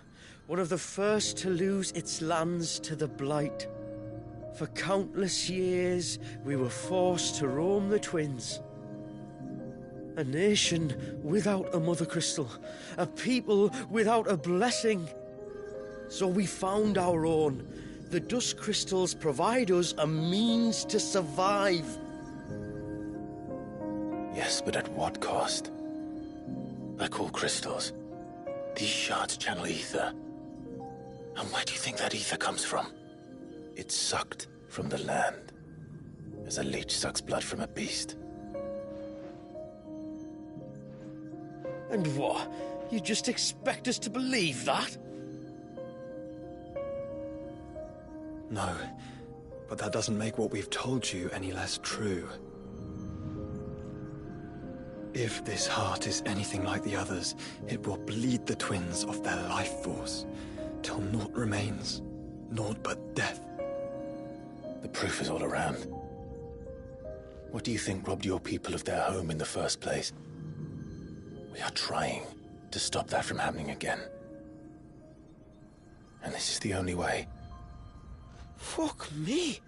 one of the first to lose its lands to the Blight. For countless years, we were forced to roam the Twins. A nation without a Mother Crystal, a people without a blessing. So we found our own. The Dusk Crystals provide us a means to survive. Yes, but at what cost? Like all crystals, these shards channel ether. And where do you think that ether comes from? It's sucked from the land, as a leech sucks blood from a beast. And what? You just expect us to believe that? No, but that doesn't make what we've told you any less true. If this heart is anything like the others, it will bleed the Twins of their life force, till naught remains, naught but death. The proof is all around. What do you think robbed your people of their home in the first place? We are trying to stop that from happening again. And this is the only way. Fuck me.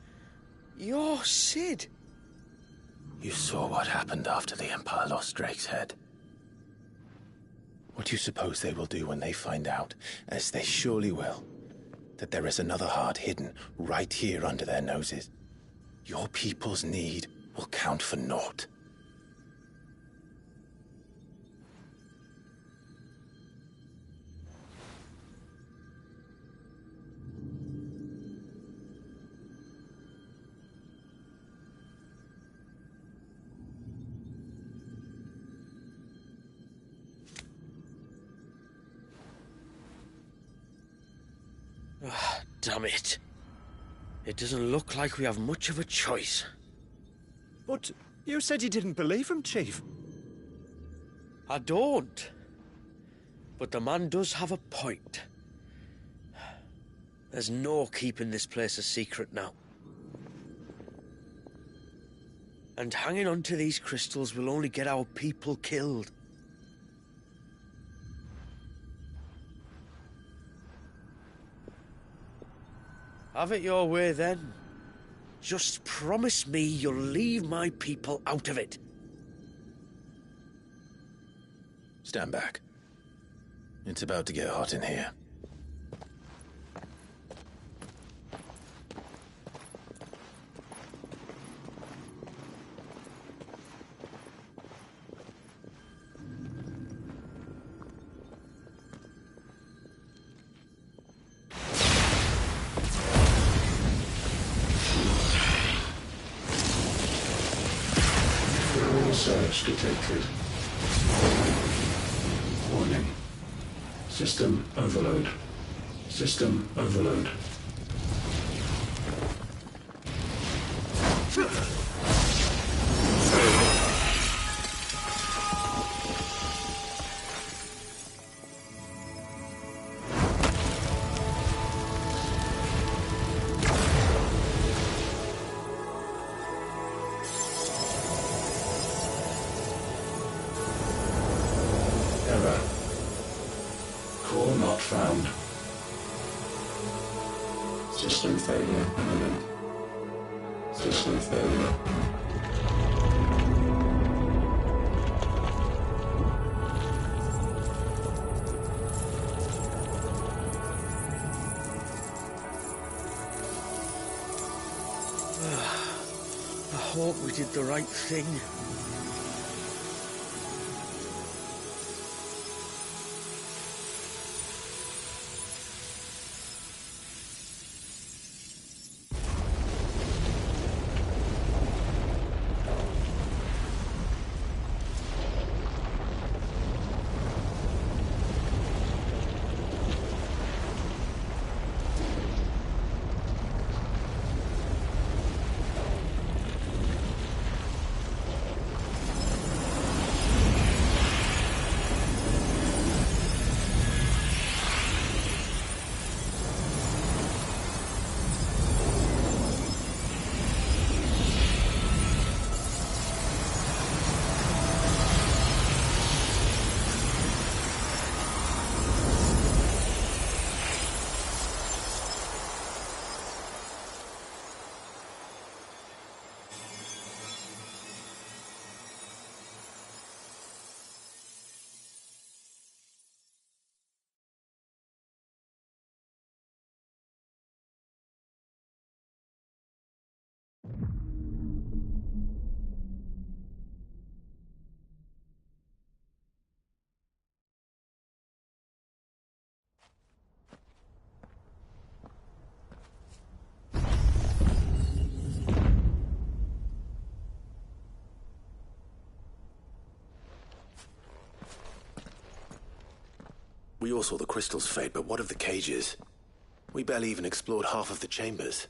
You're Sid. You saw what happened after the Empire lost Drake's head. What do you suppose they will do when they find out, as they surely will, that there is another heart hidden right here under their noses? Your people's need will count for naught. Damn it. It doesn't look like we have much of a choice. But you said you didn't believe him, Chief. I don't. But the man does have a point. There's no keeping this place a secret now. And hanging on to these crystals will only get our people killed. Have it your way, then. Just promise me you'll leave my people out of it. Stand back. It's about to get hot in here. Surge detected. Warning. System overload. System overload. Error. Core not found. System failure imminent. System failure. hope we did the right thing. We all saw the crystals fade, but what of the cages? We barely even explored half of the chambers.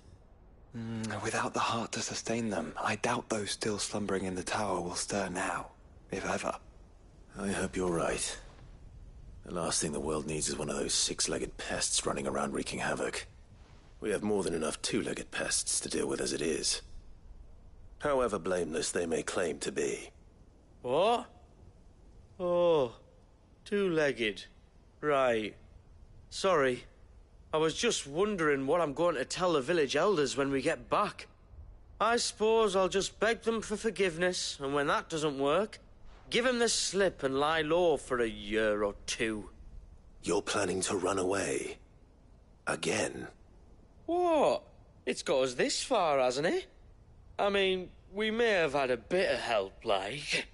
Without the heart to sustain them, I doubt those still slumbering in the tower will stir now, if ever. I hope you're right. The last thing the world needs is one of those six-legged pests running around wreaking havoc. We have more than enough two-legged pests to deal with as it is. However blameless they may claim to be. What? Oh, two-legged. Right. Sorry. I was just wondering what I'm going to tell the village elders when we get back. I suppose I'll just beg them for forgiveness, and when that doesn't work, give them the slip and lie low for a year or two. You're planning to run away? Again? What? It's got us this far, hasn't it? I mean, we may have had a bit of help, like.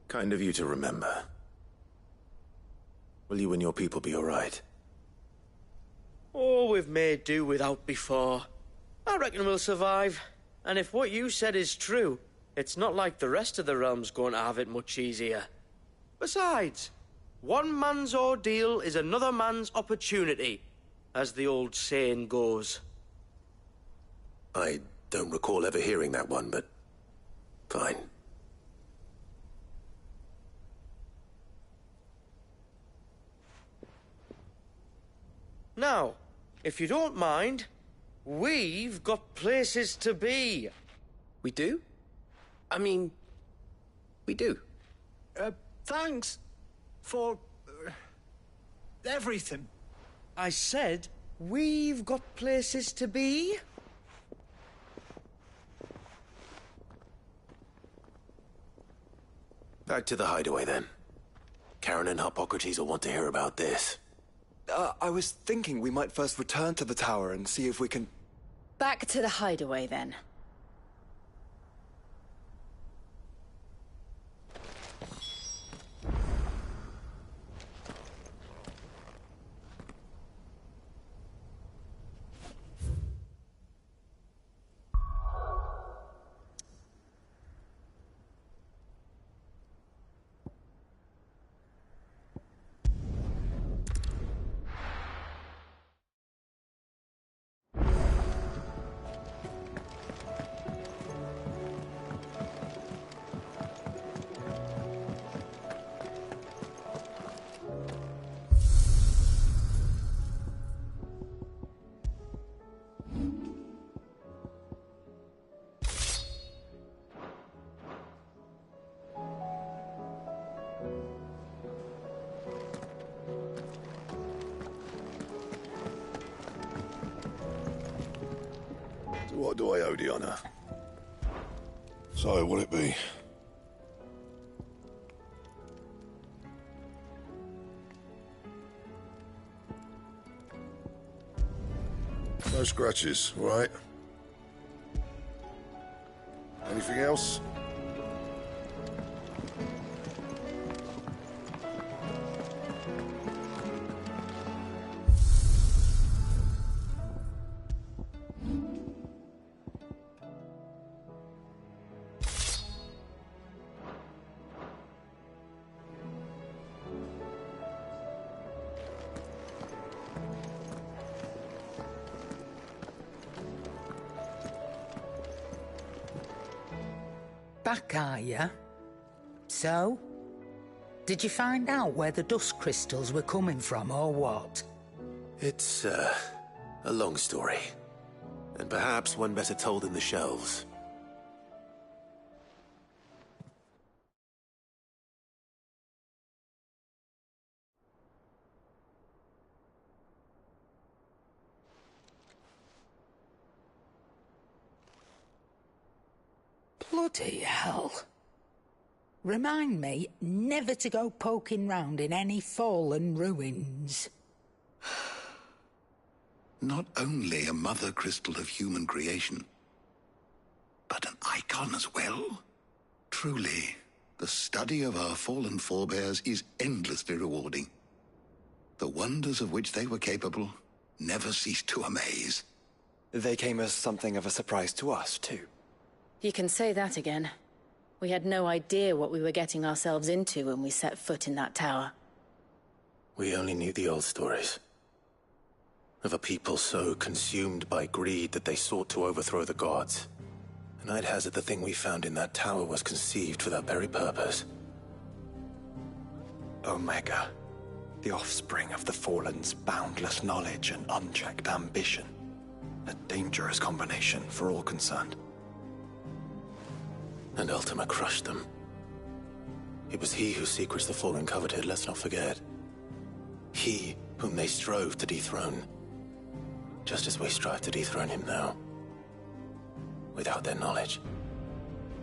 Kind of you to remember. Will you and your people be all right? Oh, we've made do without before. I reckon we'll survive. And if what you said is true, it's not like the rest of the realm's going to have it much easier. Besides, one man's ordeal is another man's opportunity, as the old saying goes. I don't recall ever hearing that one, but fine. Now, if you don't mind, we've got places to be. We do? I mean, we do. Thanks for everything. I said we've got places to be. Back to the hideaway, then. Karen and Hippocrates will want to hear about this. I was thinking we might first return to the tower and see if we can... Back to the hideaway, then. What do I owe the honor? So, what'll it be? No scratches, right? Anything else? Back, are ya? So? Did you find out where the dust crystals were coming from, or what? It's, a long story. And perhaps one better told in the shelves. Bloody hell. Remind me never to go poking round in any fallen ruins. Not only a mother crystal of human creation, but an icon as well. Truly, the study of our fallen forebears is endlessly rewarding. The wonders of which they were capable never cease to amaze. They came as something of a surprise to us, too. You can say that again. We had no idea what we were getting ourselves into when we set foot in that tower. We only knew the old stories. Of a people so consumed by greed that they sought to overthrow the gods. And I'd hazard the thing we found in that tower was conceived for that very purpose. Omega. The offspring of the Fallen's boundless knowledge and unchecked ambition. A dangerous combination for all concerned. And Ultima crushed them. It was he whose secrets the Fallen coveted, let's not forget. He whom they strove to dethrone. Just as we strive to dethrone him now. Without their knowledge.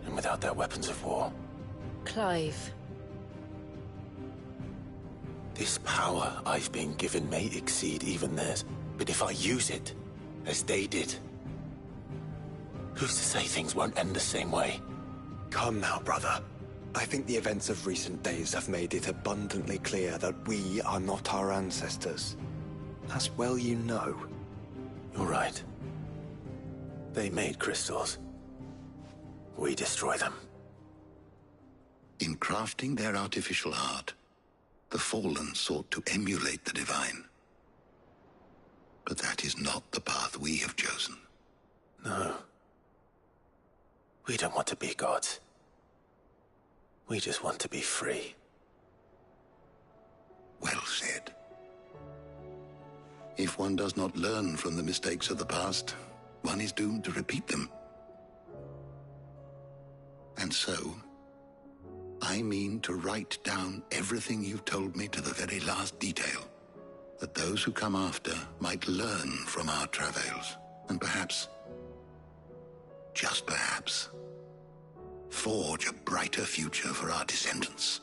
And without their weapons of war. Clive. This power I've been given may exceed even theirs, but if I use it, as they did, who's to say things won't end the same way? Come now, brother. I think the events of recent days have made it abundantly clear that we are not our ancestors. As well you know. You're right. They made crystals. We destroy them. In crafting their artificial art, the Fallen sought to emulate the divine. But that is not the path we have chosen. No. We don't want to be gods. We just want to be free. Well said. If one does not learn from the mistakes of the past, one is doomed to repeat them. And so, I mean to write down everything you've told me to the very last detail, that those who come after might learn from our travails, and perhaps, just perhaps, forge a brighter future for our descendants.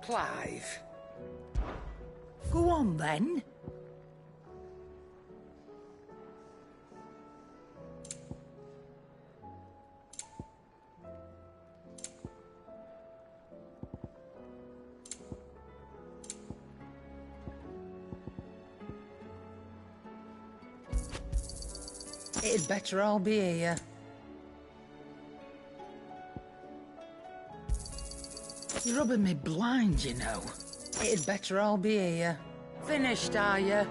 Clive. Go on, then. It'd better all be here. You're rubbing me blind, you know. It'd better all be here. Finished, are you?